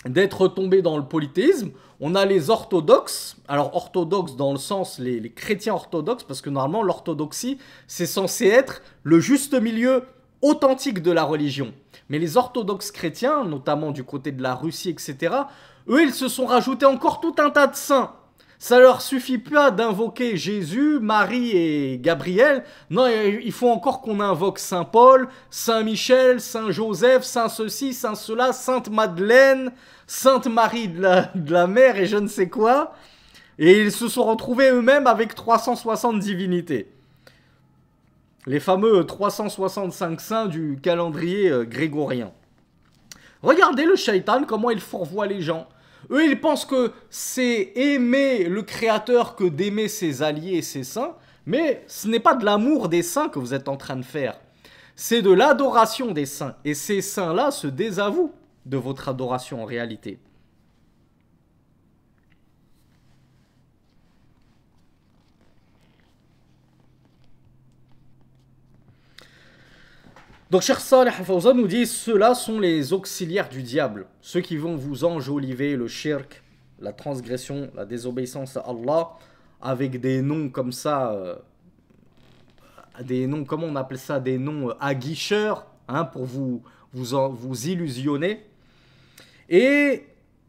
d'être tombés dans le polythéisme, on a les orthodoxes. Alors orthodoxes dans le sens, les chrétiens orthodoxes, parce que normalement l'orthodoxie, c'est censé être le juste milieu authentique de la religion. Mais les orthodoxes chrétiens, notamment du côté de la Russie, etc., eux, ils se sont rajoutés encore tout un tas de saints. Ça leur suffit pas d'invoquer Jésus, Marie et Gabriel. Non, il faut encore qu'on invoque Saint Paul, Saint Michel, Saint Joseph, Saint ceci, Saint cela, Sainte Madeleine, Sainte Marie de la Mer et je ne sais quoi. Et ils se sont retrouvés eux-mêmes avec 360 divinités. Les fameux 365 saints du calendrier grégorien. Regardez le shaitan, comment il fourvoie les gens. Eux, ils pensent que c'est aimer le Créateur que d'aimer ses alliés et ses saints, mais ce n'est pas de l'amour des saints que vous êtes en train de faire. C'est de l'adoration des saints. Et ces saints-là se désavouent de votre adoration en réalité. Donc, Cheikh Saleh Al-Fawzan nous dit, ceux-là sont les auxiliaires du diable, ceux qui vont vous enjoliver le shirk, la transgression, la désobéissance à Allah, avec des noms comme ça, des noms, comment on appelle ça, des noms aguicheurs, hein, pour vous illusionner. Et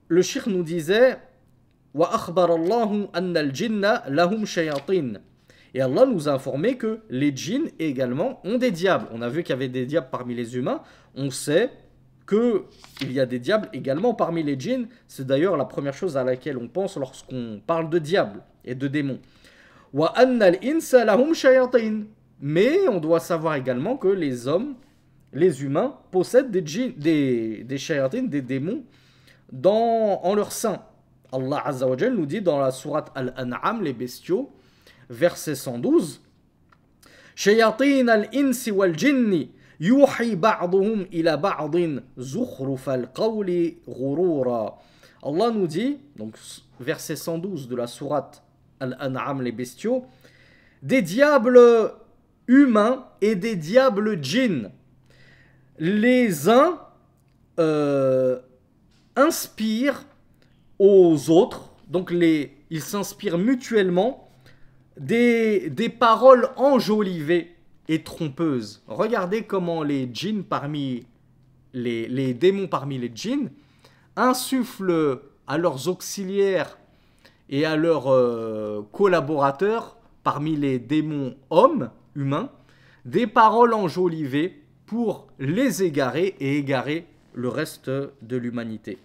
le shirk nous disait, wa akhbar Allahu anna al-jinna lahum shayatin. Et Allah nous a informé que les djinns également ont des diables. On a vu qu'il y avait des diables parmi les humains. On sait qu'il y a des diables également parmi les djinns. C'est d'ailleurs la première chose à laquelle on pense lorsqu'on parle de diables et de démons. Wa anna al-insa lahum shayatin. Mais on doit savoir également que les hommes, les humains, possèdent des djinns, des shayatin, des démons en leur sein. Allah Azza wa Jal nous dit dans la sourate Al-An'am, les bestiaux, verset 112, Shayatin al-insi wal-jinni yuhi ba'duhum ila ba'din zukhruf al-qawli ghurura. Allah nous dit, donc verset 112 de la sourate Al-An'am, les bestiaux, des diables humains et des diables djinns. Les uns inspirent aux autres, donc ils s'inspirent mutuellement des paroles enjolivées et trompeuses. Regardez comment les djinns parmi les démons parmi les djinns insufflent à leurs auxiliaires et à leurs collaborateurs parmi les démons hommes, humains, des paroles enjolivées pour les égarer et égarer le reste de l'humanité.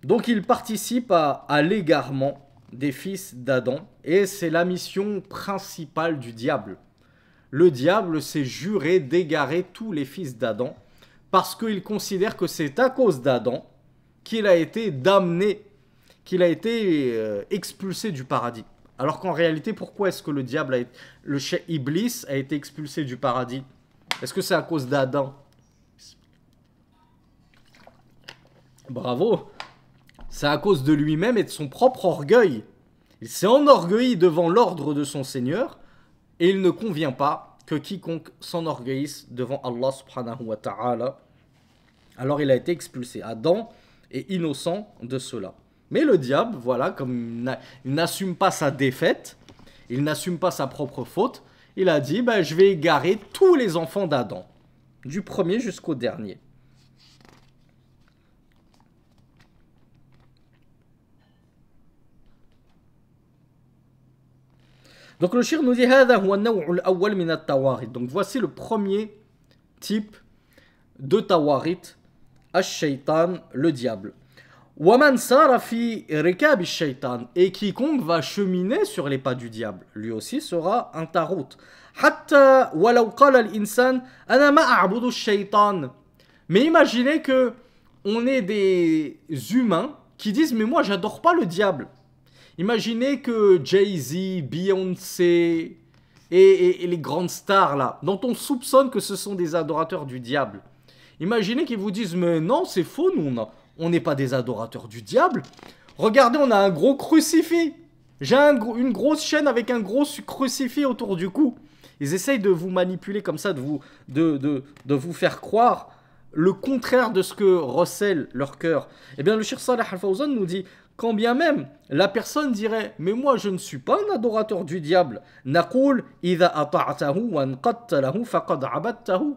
Donc ils participent à l'égarement des fils d'Adam, et c'est la mission principale du diable. Le diable s'est juré d'égarer tous les fils d'Adam, parce qu'il considère que c'est à cause d'Adam qu'il a été damné, qu'il a été expulsé du paradis. Alors qu'en réalité, pourquoi est-ce que le cheikh Iblis a été expulsé du paradis? Est-ce que c'est à cause d'Adam? Bravo. C'est à cause de lui-même et de son propre orgueil. Il s'est enorgueilli devant l'ordre de son Seigneur et il ne convient pas que quiconque s'enorgueillisse devant Allah subhanahu wa ta'ala. Alors il a été expulsé. Adam est innocent de cela. Mais le diable, voilà, comme il n'assume pas sa défaite, il n'assume pas sa propre faute, il a dit, je vais égarer tous les enfants d'Adam, du premier jusqu'au dernier. Donc le shir nous dit, donc voici le premier type de tawarit, ash-shaytan, le diable. وَمَنْ سَارَ فِي رِكَابِ الشَّيْطَانِ, et quiconque va cheminer sur les pas du diable, lui aussi sera un tarout. حَتَّى وَلَوْ قَالَ الْإِنسَانِ أَنَا مَا أَعْبُدُ الشَّيْطَانِ. Mais imaginez que on est des humains qui disent mais moi j'adore pas le diable. Imaginez que Jay-Z, Beyoncé et les grandes stars là, dont on soupçonne que ce sont des adorateurs du diable. Imaginez qu'ils vous disent mais non c'est faux, nous on n'est pas des adorateurs du diable. Regardez, on a un gros crucifix. J'ai une grosse chaîne avec un gros crucifix autour du cou. Ils essayent de vous manipuler comme ça, de vous faire croire le contraire de ce que recèle leur cœur. Eh bien, le Cheikh Saleh Al-Fawzan nous dit, quand bien même la personne dirait, mais moi je ne suis pas un adorateur du diable. Naqul idha ata'tahu wa anqadtalahu faqad abadtahu.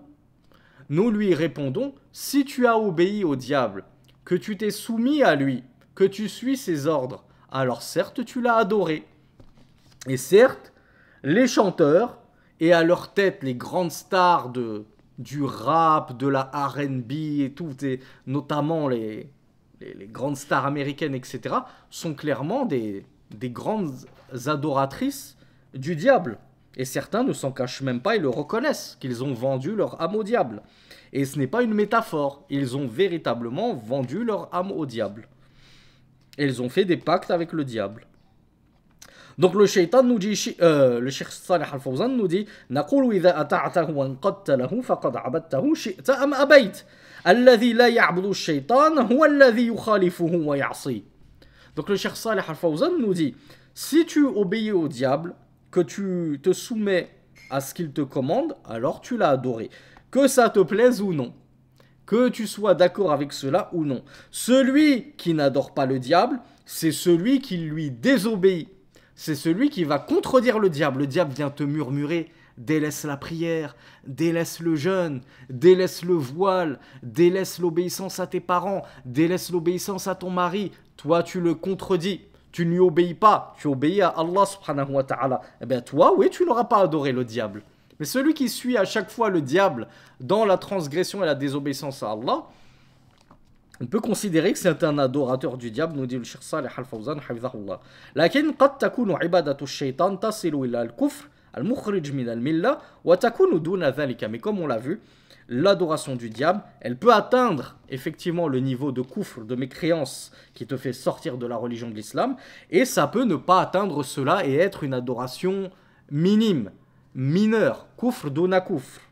Nous lui répondons, si tu as obéi au diable, que tu t'es soumis à lui, que tu suis ses ordres, alors certes tu l'as adoré. Et certes, les chanteurs, et à leur tête les grandes stars du rap, de la R&B et tout, et notamment les grandes stars américaines, etc., sont clairement des grandes adoratrices du diable. Et certains ne s'en cachent même pas et le reconnaissent, qu'ils ont vendu leur âme au diable. Et ce n'est pas une métaphore, ils ont véritablement vendu leur âme au diable. Et ils ont fait des pactes avec le diable. Donc le shaitan nous dit, le Cheikh Saleh Al-Fawzan nous dit, نقول إذا أطعته وانقدت له فقد عبدته شئت أم أبيت الذي لا يعبد الشيطان هو الذي يخالفه ويعصيه. Donc le Cheikh Saleh Al-Fawzan nous dit, si tu obéis au diable, que tu te soumets à ce qu'il te commande, alors tu l'as adoré. Que ça te plaise ou non, que tu sois d'accord avec cela ou non. Celui qui n'adore pas le diable, c'est celui qui lui désobéit. C'est celui qui va contredire le diable. Le diable vient te murmurer, délaisse la prière, délaisse le jeûne, délaisse le voile, délaisse l'obéissance à tes parents, délaisse l'obéissance à ton mari. Toi, tu le contredis. Tu ne lui obéis pas, tu obéis à Allah subhanahu wa ta'ala. Eh bien toi, oui, tu n'auras pas adoré le diable. Mais celui qui suit à chaque fois le diable dans la transgression et la désobéissance à Allah, on peut considérer que c'est un adorateur du diable, nous dit le Cheikh Saleh Al-Fawzan, hafizahullah. Lakin qad takunu ibadatu shaytan tasilu ila al-kufr al-mukhrij min al-milla wa takunu duna dhalika. Mais comme on l'a vu, l'adoration du diable, elle peut atteindre effectivement le niveau de kufr, de mécréance qui te fait sortir de la religion de l'islam, et ça peut ne pas atteindre cela et être une adoration minime, mineure, kufr duna kufr.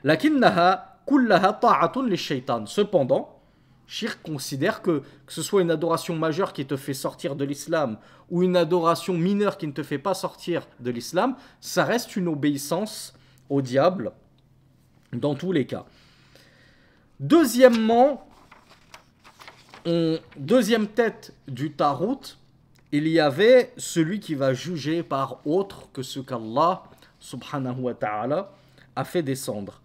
Lakinnaha kullaha ta'atun lish-shaytan. Cependant, Shirk considère que ce soit une adoration majeure qui te fait sortir de l'islam ou une adoration mineure qui ne te fait pas sortir de l'islam, ça reste une obéissance au diable dans tous les cas. Deuxièmement, deuxième tête du Tarout, il y avait celui qui va juger par autre que ce qu'Allah subhanahu wa ta'ala a fait descendre.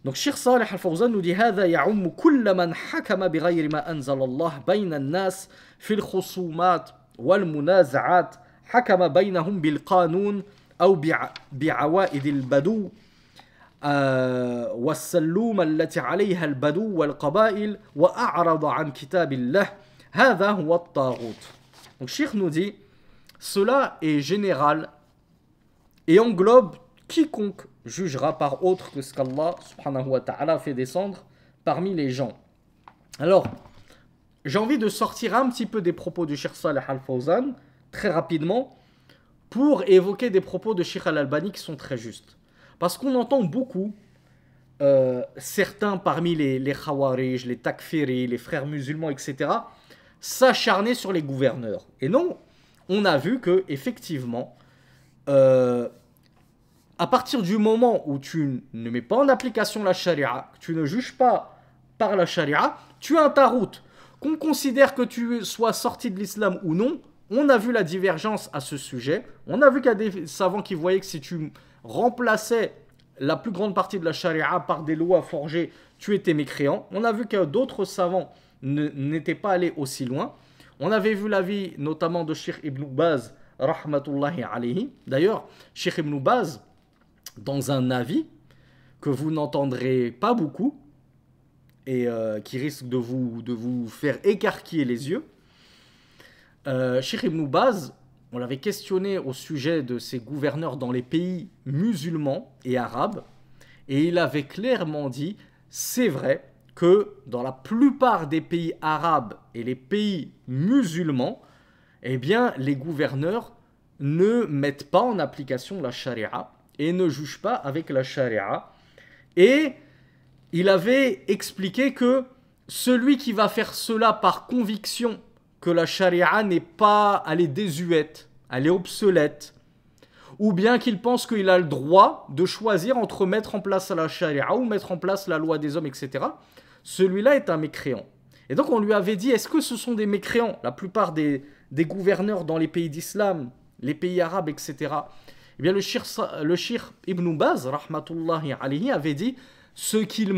Donc Cheikh Saleh Al-Fawzan nous dit هذا يعم كل من حكم بغير ما أنزل الله بين الناس في الخصومات والمنازعات حكم بينهم بالقانون أو بعوائد البدو والسلوم التي عليها البدو والقبائل وأعرض عن كتاب الله هذا هو الطاغوت. Donc Cheikh nous dit cela est général et englobe quiconque jugera par autre que ce qu'Allah subhanahu wa ta'ala fait descendre parmi les gens. Alors, j'ai envie de sortir un petit peu des propos du Cheikh Saleh Al-Fawzan, très rapidement, pour évoquer des propos de Cheikh Al-Albani qui sont très justes. Parce qu'on entend beaucoup, certains parmi les Khawarij, les Takfiri, les frères musulmans, etc., s'acharner sur les gouverneurs. Et non, on a vu que, effectivement, euh, à partir du moment où tu ne mets pas en application la charia, que tu ne juges pas par la charia, tu as un tarout. Qu'on considère que tu sois sorti de l'islam ou non, on a vu la divergence à ce sujet. On a vu qu'il y a des savants qui voyaient que si tu remplaçais la plus grande partie de la charia par des lois forgées, tu étais mécréant. On a vu que d'autres savants n'étaient pas allés aussi loin. On avait vu l'avis notamment de Cheikh Ibn Baz, rahmatullahi alayhi. D'ailleurs, Cheikh Ibn Baz, dans un avis que vous n'entendrez pas beaucoup et qui risque de vous faire écarquiller les yeux, Cheikh Ibn Baz, on l'avait questionné au sujet de ces gouverneurs dans les pays musulmans et arabes, et il avait clairement dit, c'est vrai que dans la plupart des pays arabes et les pays musulmans, eh bien, les gouverneurs ne mettent pas en application la charia et ne jugent pas avec la charia. Et il avait expliqué que celui qui va faire cela par conviction que la charia n'est pas, elle est désuète, elle est obsolète, ou bien qu'il pense qu'il a le droit de choisir entre mettre en place la charia ou mettre en place la loi des hommes, etc., celui-là est un mécréant. Et donc on lui avait dit, est-ce que ce sont des mécréants, la plupart des gouverneurs dans les pays d'islam, les pays arabes, etc. Eh bien le Cheikh Ibn Baz, rahmatullahi alayhi, avait dit, ce qui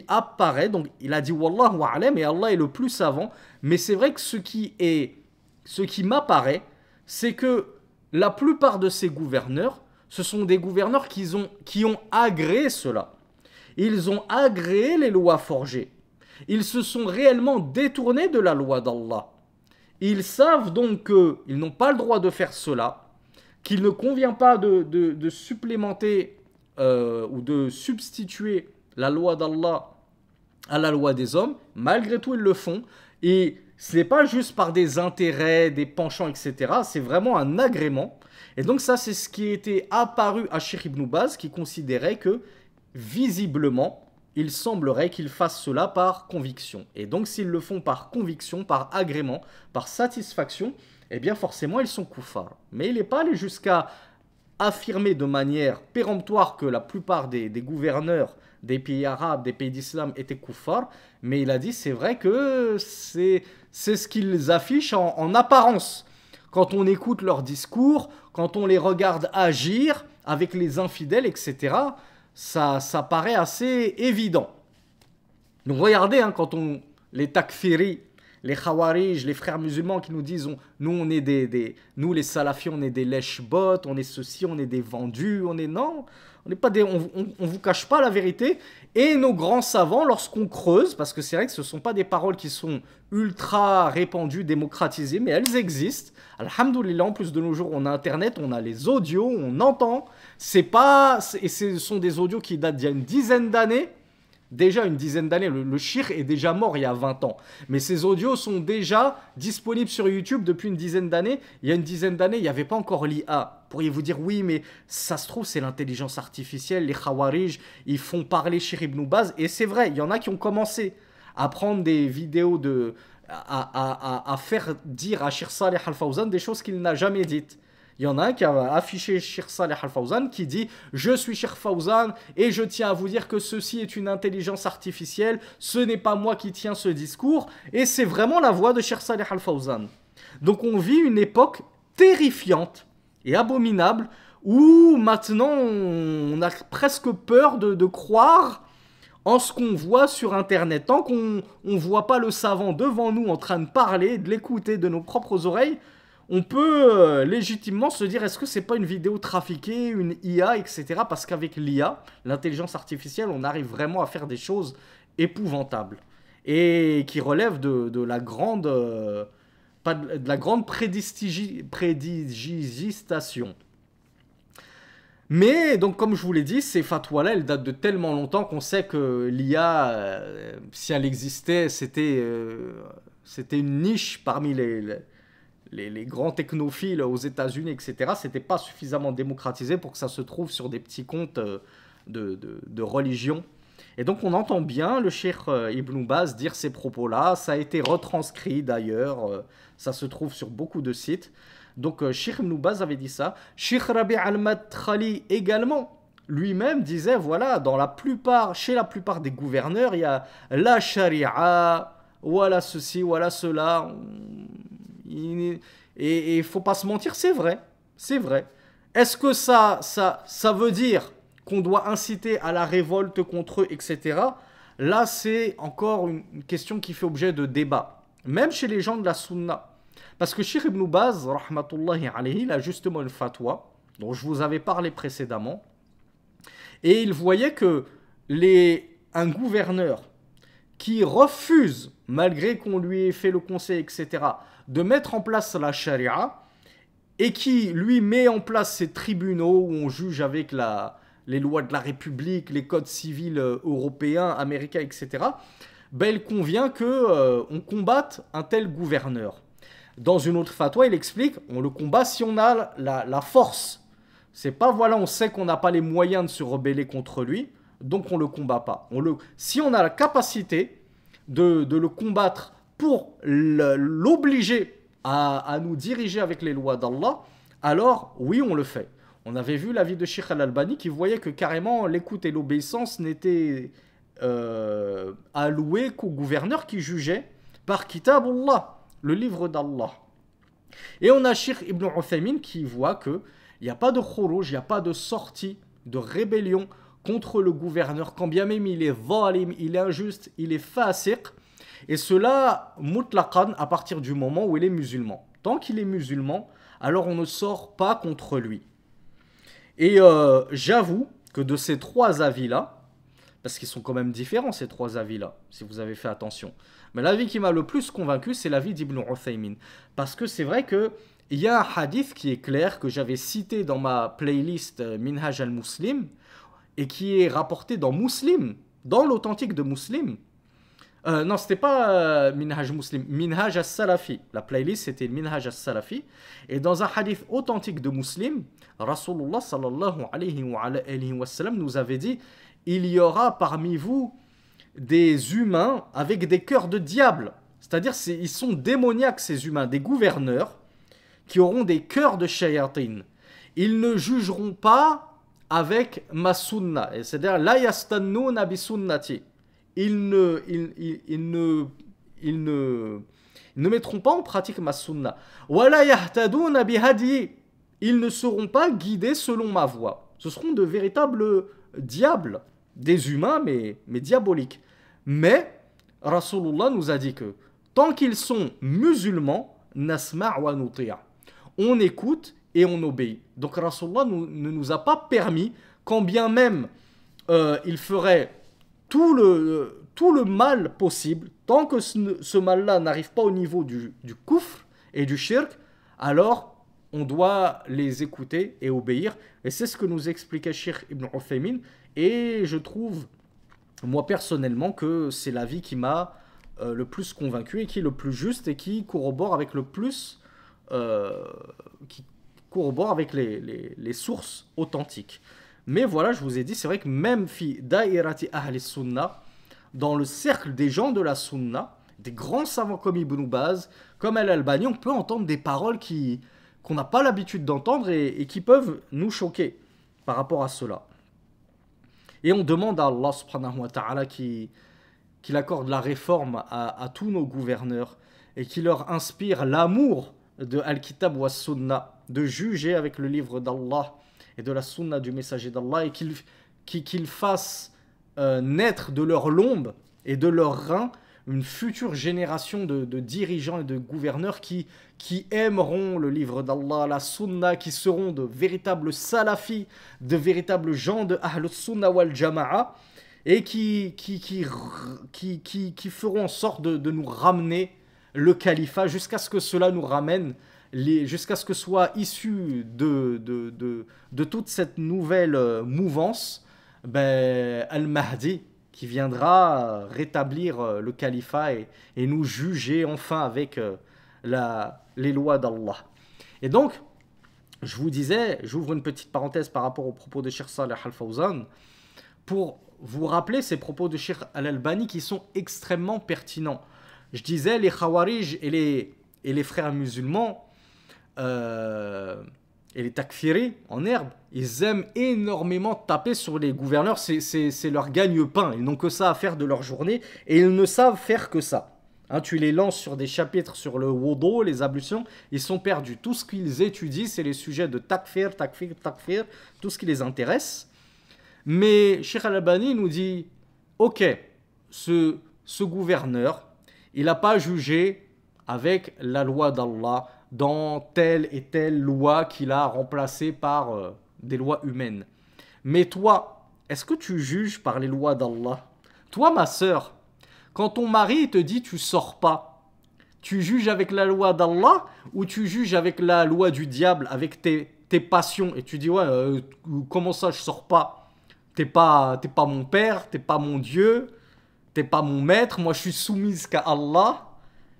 apparaît, donc il a dit Wallahu a'lam, et Allah est le plus savant, mais c'est vrai que ce qui m'apparaît, c'est que la plupart de ces gouverneurs, ce sont des gouverneurs qui ont agréé cela. Ils ont agréé les lois forgées. Ils se sont réellement détournés de la loi d'Allah. Ils savent donc qu'ils n'ont pas le droit de faire cela, qu'il ne convient pas de supplémenter ou de substituer la loi d'Allah à la loi des hommes. Malgré tout, ils le font. Et ce n'est pas juste par des intérêts, des penchants, etc. C'est vraiment un agrément. Et donc ça, c'est ce qui était apparu à Cheikh Ibn Baz, qui considérait que, visiblement, il semblerait qu'ils fassent cela par conviction. Et donc s'ils le font par conviction, par agrément, par satisfaction, eh bien forcément ils sont koufars. Mais il n'est pas allé jusqu'à affirmer de manière péremptoire que la plupart des gouverneurs des pays arabes, des pays d'islam étaient koufars, mais il a dit c'est vrai que c'est ce qu'ils affichent en apparence. Quand on écoute leurs discours, quand on les regarde agir avec les infidèles, etc., ça paraît assez évident. Donc regardez, hein, quand les takfiri, les khawarij, les frères musulmans qui nous disent nous on est nous les salafis on est des lèche-bottes, on est ceci, on est des vendus, non, on n'est pas on vous cache pas la vérité. Et nos grands savants, lorsqu'on creuse, parce que c'est vrai que ce ne sont pas des paroles qui sont ultra répandues, démocratisées, mais elles existent. Alhamdoulilah, en plus de nos jours, on a Internet, on a les audios, on entend. Et ce sont des audios qui datent d'il y a une dizaine d'années. Déjà une dizaine d'années, le shir est déjà mort il y a 20 ans. Mais ces audios sont déjà disponibles sur YouTube depuis une dizaine d'années. Il y a une dizaine d'années, il n'y avait pas encore l'IA. Pourriez-vous dire, oui, mais ça se trouve, c'est l'intelligence artificielle, les khawarij, ils font parler Cheikh Ibn Baz. Et c'est vrai, il y en a qui ont commencé à prendre des vidéos à faire dire à Cheikh Saleh Al-Fawzan des choses qu'il n'a jamais dites. Il y en a un qui a affiché Cheikh Saleh Al-Fawzan qui dit « Je suis Cheikh Fawzan et je tiens à vous dire que ceci est une intelligence artificielle, ce n'est pas moi qui tiens ce discours. » Et c'est vraiment la voix de Cheikh Saleh Al-Fawzan. Donc on vit une époque terrifiante et abominable où maintenant on a presque peur de croire en ce qu'on voit sur Internet. Tant qu'on ne voit pas le savant devant nous en train de parler, de l'écouter de nos propres oreilles, on peut légitimement se dire est-ce que c'est pas une vidéo trafiquée, une IA, etc. Parce qu'avec l'IA, l'intelligence artificielle, on arrive vraiment à faire des choses épouvantables et qui relèvent de la grande, prédigitation. Mais donc, comme je vous l'ai dit, ces fatwas-là, elles datent de tellement longtemps qu'on sait que l'IA, si elle existait, c'était une niche parmi les grands technophiles aux États-Unis, etc. C'était pas suffisamment démocratisé pour que ça se trouve sur des petits comptes de religion. Et donc, on entend bien le cheikh Ibn Baz dire ces propos-là. Ça a été retranscrit d'ailleurs. Ça se trouve sur beaucoup de sites. Donc, Cheikh Ibn Baz avait dit ça. Cheikh Rabi' al-Madkhali également, lui-même disait voilà, chez la plupart des gouverneurs, il y a la charia, voilà ceci, voilà cela. Et il faut pas se mentir, c'est vrai. C'est vrai. Est-ce que ça veut dire qu'on doit inciter à la révolte contre eux, etc. Là, c'est encore une question qui fait objet de débat. Même chez les gens de la Sunna. Parce que Cheikh Ibn Baz, rahmatullahi alayhi, il a justement une fatwa, dont je vous avais parlé précédemment. Et il voyait que un gouverneur qui refuse, malgré qu'on lui ait fait le conseil, etc., de mettre en place la charia, et qui, lui, met en place ces tribunaux où on juge avec les lois de la République, les codes civils européens, américains, etc., ben, il convient qu'on combatte un tel gouverneur. Dans une autre fatwa, il explique, on le combat si on a la force. C'est pas, voilà, on sait qu'on n'a pas les moyens de se rebeller contre lui, donc on le combat pas. Si on a la capacité de le combattre pour l'obliger à nous diriger avec les lois d'Allah, alors oui, on le fait. On avait vu l'avis de Sheikh Al-Albani qui voyait que carrément l'écoute et l'obéissance n'étaient allouées qu'au gouverneur qui jugeait par Kitabullah, le livre d'Allah. Et on a Sheikh Ibn Uthaymin qui voit qu'il n'y a pas de khuruj, il n'y a pas de sortie, de rébellion contre le gouverneur, quand bien même il est zalim, il est injuste, il est fasiq. Et cela, mutlaqan, à partir du moment où il est musulman. Tant qu'il est musulman, alors on ne sort pas contre lui. Et j'avoue que de ces trois avis-là, parce qu'ils sont quand même différents ces trois avis-là, si vous avez fait attention, mais l'avis qui m'a le plus convaincu, c'est l'avis d'Ibn Uthaymin. Parce que c'est vrai qu'il y a un hadith qui est clair, que j'avais cité dans ma playlist Minhaj al-Muslim, et qui est rapporté dans Muslim, dans l'authentique de Muslim. Non, c'était pas Minhaj Muslim, Minhaj al-Salafi. La playlist, c'était Minhaj al-Salafi. Et dans un hadith authentique de Muslim, Rasulullah sallallahu alayhi wa sallam nous avait dit il y aura parmi vous des humains avec des cœurs de diable. C'est-à-dire, ils sont démoniaques, ces humains, des gouverneurs qui auront des cœurs de shayatin. Ils ne jugeront pas avec ma sunna. C'est-à-dire, la yastannuna bi sunnati. Ils ne mettront pas en pratique ma sunna. Wala yahtaduna bi hadi. Ils ne seront pas guidés selon ma voie. Ce seront de véritables diables, des humains, mais diaboliques. Mais Rasulullah nous a dit que tant qu'ils sont musulmans, nasma' wa nuti'a. On écoute et on obéit. Donc Rasulullah ne nous a pas permis, quand bien même il ferait tout le mal possible, tant que ce mal-là n'arrive pas au niveau du kufr et du shirk, alors on doit les écouter et obéir. Et c'est ce que nous expliquait Cheikh Ibn Uthaymin. Et je trouve, moi personnellement, que c'est l'avis qui m'a le plus convaincu et qui est le plus juste et qui corrobore avec les sources authentiques. Mais voilà, je vous ai dit, c'est vrai que même fi da'irati ahli sunnah, dans le cercle des gens de la sunna, des grands savants comme Ibn Baz, comme Al-Albani, on peut entendre des paroles qu'on n'a pas l'habitude d'entendre et qui peuvent nous choquer par rapport à cela. Et on demande à Allah subhanahu wa ta'ala qu'il accorde la réforme à tous nos gouverneurs et qu'il leur inspire l'amour de Al-Kitab wa Sunnah, de juger avec le livre d'Allah et de la Sunna du messager d'Allah, et qu'il fasse naître de leur lombe et de leur rein une future génération de dirigeants et de gouverneurs qui aimeront le livre d'Allah, la Sunna, qui seront de véritables salafis, de véritables gens de Ahl Sunna wal Jama'a, et qui feront en sorte de nous ramener le califat jusqu'à ce que cela nous ramène jusqu'à ce que soit issu de toute cette nouvelle mouvance, ben, Al-Mahdi, qui viendra rétablir le califat et nous juger enfin avec les lois d'Allah. Et donc, je vous disais, j'ouvre une petite parenthèse par rapport aux propos de Cheikh Saleh Al-Fawzan, pour vous rappeler ces propos de Cheikh Al-Albani qui sont extrêmement pertinents. Je disais, les Khawarij et les frères musulmans, et les takfiris en herbe, ils aiment énormément taper sur les gouverneurs, c'est leur gagne-pain, ils n'ont que ça à faire de leur journée, et ils ne savent faire que ça. Hein, tu les lances sur des chapitres sur le wudu, les ablutions, ils sont perdus. Tout ce qu'ils étudient, c'est les sujets de takfir, tout ce qui les intéresse. Mais Cheikh Al-Albani nous dit, ok, ce gouverneur, il n'a pas jugé avec la loi d'Allah dans telle et telle loi qu'il a remplacée par des lois humaines. Mais toi, est-ce que tu juges par les lois d'Allah? Toi, ma sœur, quand ton mari te dit tu sors pas, tu juges avec la loi d'Allah ou tu juges avec la loi du diable, avec tes passions, et tu dis ouais, comment ça je sors pas? T'es pas mon père, t'es pas mon Dieu, t'es pas mon maître, moi je suis soumise qu'à Allah,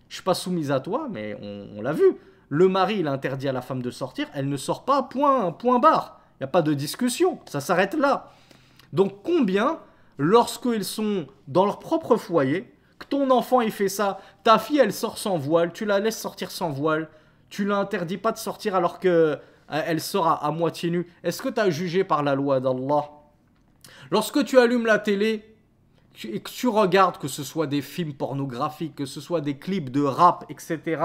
je suis pas soumise à toi, mais on l'a vu. Le mari il interdit à la femme de sortir, elle ne sort pas, point barre. Il n'y a pas de discussion, ça s'arrête là. Donc combien, lorsqu'ils sont dans leur propre foyer, que ton enfant il fait ça, ta fille elle sort sans voile, tu la laisses sortir sans voile, tu l'interdis pas de sortir alors que elle sort à moitié nue, est-ce que tu as jugé par la loi d'Allah? Lorsque tu allumes la télé et que tu regardes, que ce soit des films pornographiques, que ce soit des clips de rap, etc.,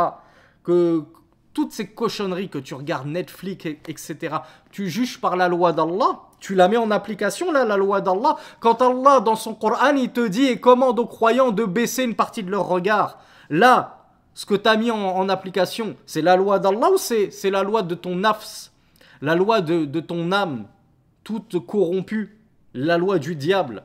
que toutes ces cochonneries que tu regardes, Netflix, etc., tu juges par la loi d'Allah, tu la mets en application, là, la loi d'Allah. Quand Allah, dans son Coran, il te dit et commande aux croyants de baisser une partie de leur regard, là, ce que tu as mis en application, c'est la loi d'Allah ou c'est la loi de ton nafs, la loi de ton âme, toute corrompue, la loi du diable.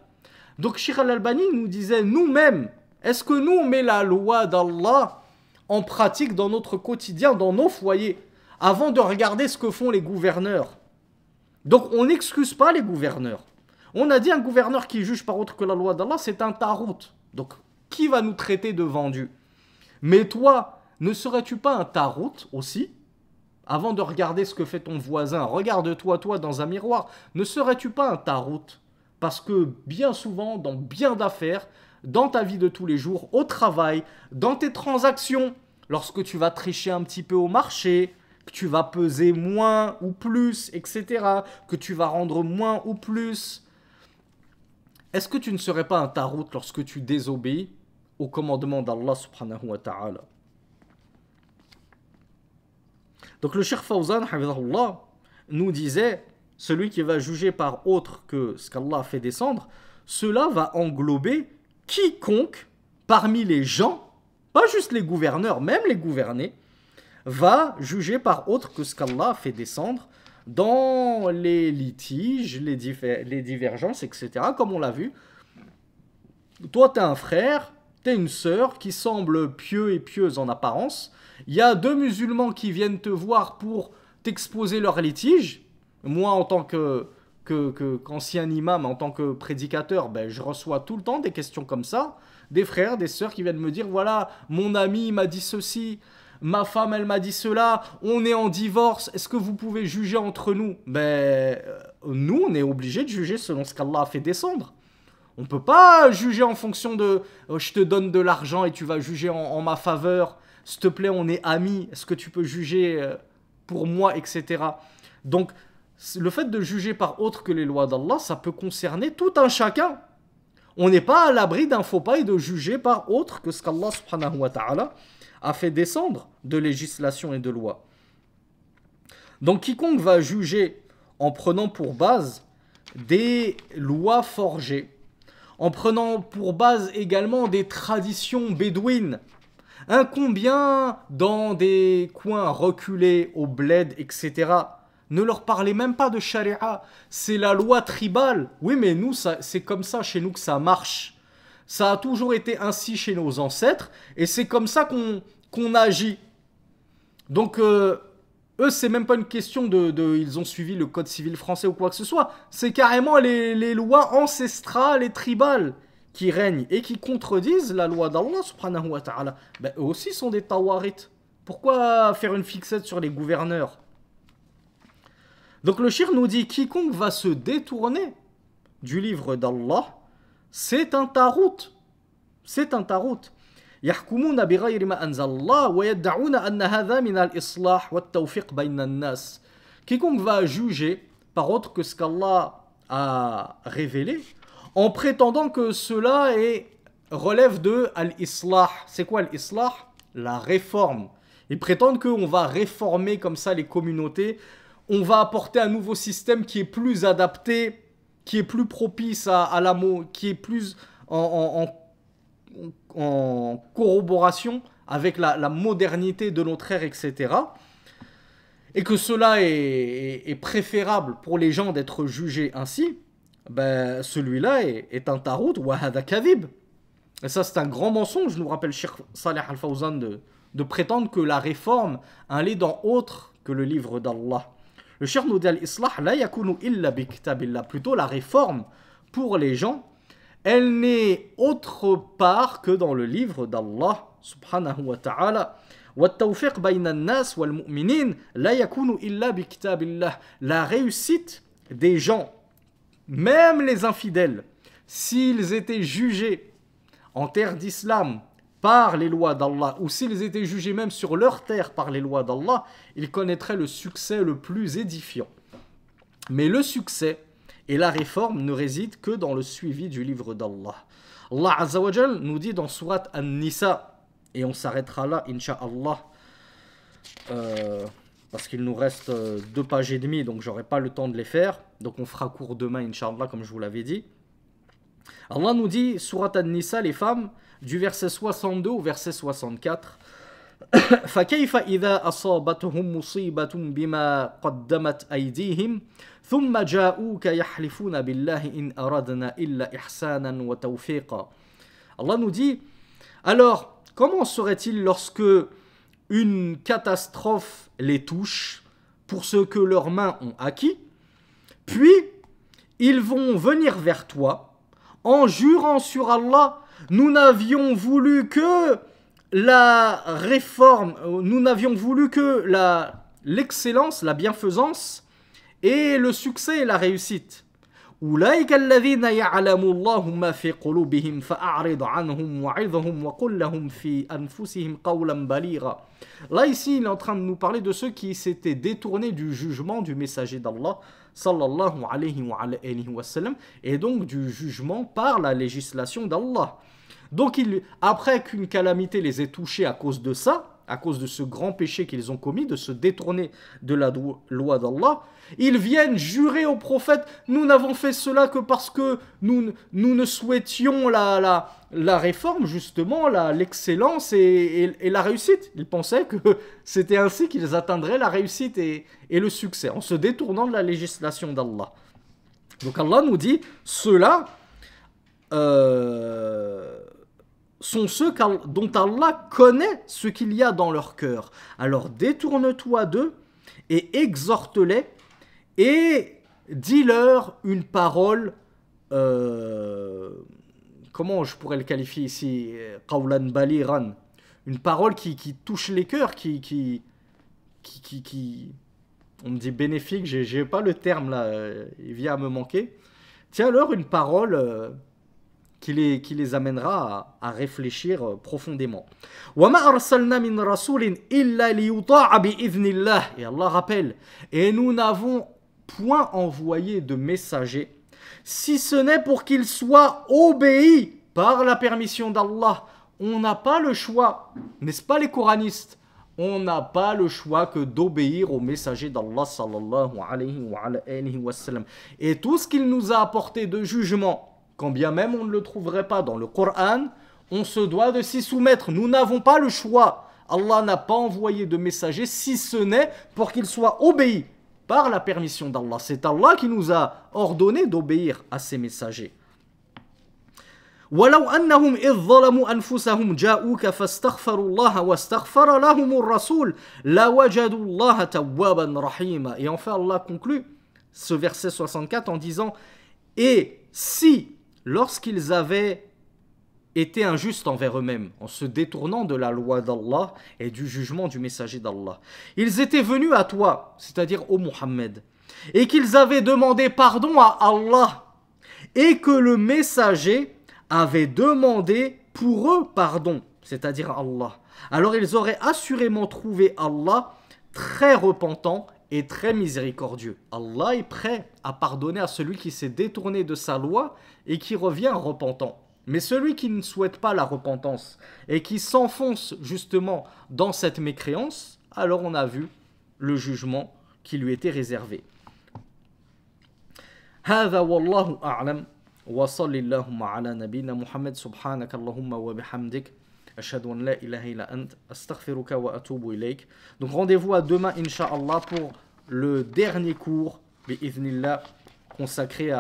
Donc, Cheikh Al-Albani nous disait, nous-mêmes, est-ce que nous, on met la loi d'Allah en pratique dans notre quotidien, dans nos foyers, avant de regarder ce que font les gouverneurs? Donc on n'excuse pas les gouverneurs. On a dit un gouverneur qui juge par autre que la loi d'Allah, c'est un tarout. Donc qui va nous traiter de vendus? Mais toi, ne serais-tu pas un tarout aussi? Avant de regarder ce que fait ton voisin, regarde-toi toi dans un miroir. Ne serais-tu pas un tarout? Parce que bien souvent, dans bien d'affaires, dans ta vie de tous les jours, au travail, dans tes transactions, lorsque tu vas tricher un petit peu au marché, que tu vas peser moins ou plus, etc., que tu vas rendre moins ou plus, est-ce que tu ne serais pas un tarout lorsque tu désobéis au commandement d'Allah subhanahu wa ta'ala? Donc le Cheikh Fawzan, hafidhahullah, nous disait, celui qui va juger par autre que ce qu'Allah a fait descendre, cela va englober quiconque parmi les gens, pas juste les gouverneurs, même les gouvernés, va juger par autre que ce qu'Allah a fait descendre dans les litiges, les divergences, etc. Comme on l'a vu, toi tu es un frère, tu es une sœur qui semble pieux et pieuse en apparence, il y a deux musulmans qui viennent te voir pour t'exposer leurs litiges. Moi en tant qu'ancien imam, en tant que prédicateur, ben, je reçois tout le temps des questions comme ça, des frères, des sœurs qui viennent me dire, voilà, mon ami m'a dit ceci, ma femme elle m'a dit cela, on est en divorce, est-ce que vous pouvez juger entre nous? Ben, nous on est obligés de juger selon ce qu'Allah a fait descendre. On ne peut pas juger en fonction de je te donne de l'argent et tu vas juger en ma faveur, s'il te plaît on est amis, est-ce que tu peux juger pour moi, etc. Donc, le fait de juger par autre que les lois d'Allah, ça peut concerner tout un chacun. On n'est pas à l'abri d'un faux pas et de juger par autre que ce qu'Allah subhanahu wa ta'ala a fait descendre de législation et de lois. Donc quiconque va juger en prenant pour base des lois forgées, en prenant pour base également des traditions bédouines, combien dans des coins reculés au bled, etc., ne leur parlez même pas de charia, c'est la loi tribale. Oui, mais nous, c'est comme ça chez nous que ça marche. Ça a toujours été ainsi chez nos ancêtres, et c'est comme ça qu'on agit. Donc, eux, c'est même pas une question ils ont suivi le code civil français ou quoi que ce soit. C'est carrément les lois ancestrales et tribales qui règnent et qui contredisent la loi d'Allah subhanahu wa ta'ala. Ben, eux aussi sont des tawarit. Pourquoi faire une fixette sur les gouverneurs? Donc le shir nous dit, quiconque va se détourner du livre d'Allah, c'est un tarout. C'est un tarout. يحكمون بغير ما أنزل الله ويدعون أن هذا من الإصلاح والتوفيق بين الناس. Quiconque va juger par autre que ce qu'Allah a révélé, en prétendant que cela relève de al-islah. C'est quoi l'islah? La réforme. Ils prétendent qu'on va réformer comme ça les communautés, on va apporter un nouveau système qui est plus adapté, qui est plus propice à l'amour, qui est plus en corroboration avec la modernité de notre ère, etc. Et que cela est préférable pour les gens d'être jugés ainsi, ben, celui-là est un tarout ou hada kadhib. Et ça, c'est un grand mensonge, nous rappelle Cheikh Saleh Al-Fawzan, de prétendre que la réforme allait dans autre que le livre d'Allah. Le Cheikh nous dit al-islah la yakunu illa bi kitabillah. Plutôt la réforme pour les gens, elle n'est autre part que dans le livre d'Allah subhanahu wa ta'ala. والتوفيق بين الناس والمؤمنين لا يكون إلا بكتاب الله. La réussite des gens, même les infidèles, s'ils étaient jugés en terre d'islam par les lois d'Allah, ou s'ils étaient jugés même sur leur terre par les lois d'Allah, ils connaîtraient le succès le plus édifiant. Mais le succès et la réforme ne résident que dans le suivi du livre d'Allah. Allah Azza wa Jal nous dit dans Surat An-Nisa, et on s'arrêtera là, Inch'Allah, parce qu'il nous reste 2 pages et demie, donc j'aurai pas le temps de les faire. Donc on fera court demain, Inch'Allah, comme je vous l'avais dit. Allah nous dit, Surat An-Nisa, les femmes, du verset 62 au verset 64. فكيف إذا أصابتهم مصيبة بما قدمت أيديهم ثم جاءوك يحلفون بالله إن أردنا إلا إحسانا وتوفيقا. Allah nous dit, alors, comment serait-il lorsque une catastrophe les touche pour ce que leurs mains ont acquis, puis ils vont venir vers toi en jurant sur Allah, nous n'avions voulu que la réforme, nous n'avions voulu que l'excellence, la bienfaisance et le succès et la réussite. أولئك الذين يعلم الله ما في قلوبهم فأعرض عنهم وعظهم وقل لهم في أنفسهم قولا بليغا. Là ici il est en train de nous parler de ceux qui s'étaient détournés du jugement du messager d'Allah sallallahu alayhi wa sallam, et donc du jugement par la législation d'Allah. Donc après qu'une calamité les ait touchés à cause de ça, à cause de ce grand péché qu'ils ont commis, de se détourner de la loi d'Allah, ils viennent jurer au prophète, nous n'avons fait cela que parce que nous ne souhaitions la réforme, justement, l'excellence et la réussite. Ils pensaient que c'était ainsi qu'ils atteindraient la réussite et le succès, en se détournant de la législation d'Allah. Donc Allah nous dit, ceux-là sont ceux dont Allah connaît ce qu'il y a dans leur cœur. Alors détourne-toi d'eux et exhorte-les et dis-leur une parole, comment je pourrais le qualifier ici, qawlan baliran, une parole qui touche les cœurs, on me dit bénéfique, j'ai pas le terme là, il vient à me manquer. Tiens-leur une parole qui les amènera à réfléchir profondément. وَمَا أَرْسَلْنَا مِنْ رَسُولٍ إِلَّا لِيُطَاعَ بِإِذْنِ اللَّهِ. Et Allah rappelle, et nous n'avons point envoyé de messager, si ce n'est pour qu'il soit obéi par la permission d'Allah. On n'a pas le choix, n'est-ce pas les coranistes? On n'a pas le choix que d'obéir au messager d'Allah sallallahu alayhi wa sallam. Et tout ce qu'il nous a apporté de jugement, quand bien même on ne le trouverait pas dans le Coran, on se doit de s'y soumettre. Nous n'avons pas le choix. Allah n'a pas envoyé de messager si ce n'est pour qu'il soit obéi par la permission d'Allah. C'est Allah qui nous a ordonné d'obéir à ses messagers. ولو أنهم إذ ظلموا أنفسهم جاءوك فاستغفروا الله واستغفر لهم الرسول لوجدوا الله توابا رحيما. Et enfin Allah conclut ce verset 64 en disant: et si, lorsqu'ils avaient été injustes envers eux-mêmes, en se détournant de la loi d'Allah et du jugement du messager d'Allah, ils étaient venus à toi, c'est-à-dire au Muhammad, et qu'ils avaient demandé pardon à Allah, et que le messager avait demandé pour eux pardon, c'est-à-dire Allah, alors ils auraient assurément trouvé Allah très repentant et très miséricordieux. Allah est prêt à pardonner à celui qui s'est détourné de sa loi et qui revient repentant. Mais celui qui ne souhaite pas la repentance et qui s'enfonce justement dans cette mécréance, alors on a vu le jugement qui lui était réservé. هذا والله أعلم وصل اللهم على نبينا محمد سبحانك اللهم وبحمدك أشهد أن لا إله إلا أنت أستغفرك وأتوب إليك. Donc rendez-vous à demain Inch'Allah pour le dernier cours bi'idhnillah consacré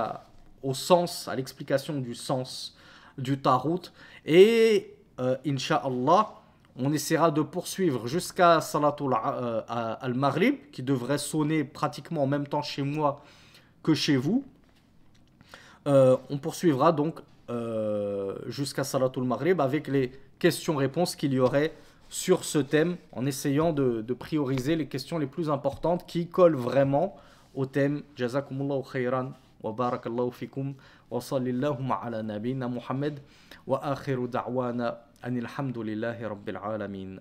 au sens, à l'explication du sens du Tarout. Et Inch'Allah, on essaiera de poursuivre jusqu'à Salatul al-Maghrib, qui devrait sonner pratiquement en même temps chez moi que chez vous. On poursuivra donc jusqu'à Salatul Maghrib avec les questions-réponses qu'il y aurait sur ce thème, en essayant de prioriser les questions les plus importantes qui collent vraiment au thème. Jazakumullahu khayran wa barakallahu fikum wa sallallahu ala nabina Muhammad wa akhiru da'wana anil hamdulillahi rabbil alamin.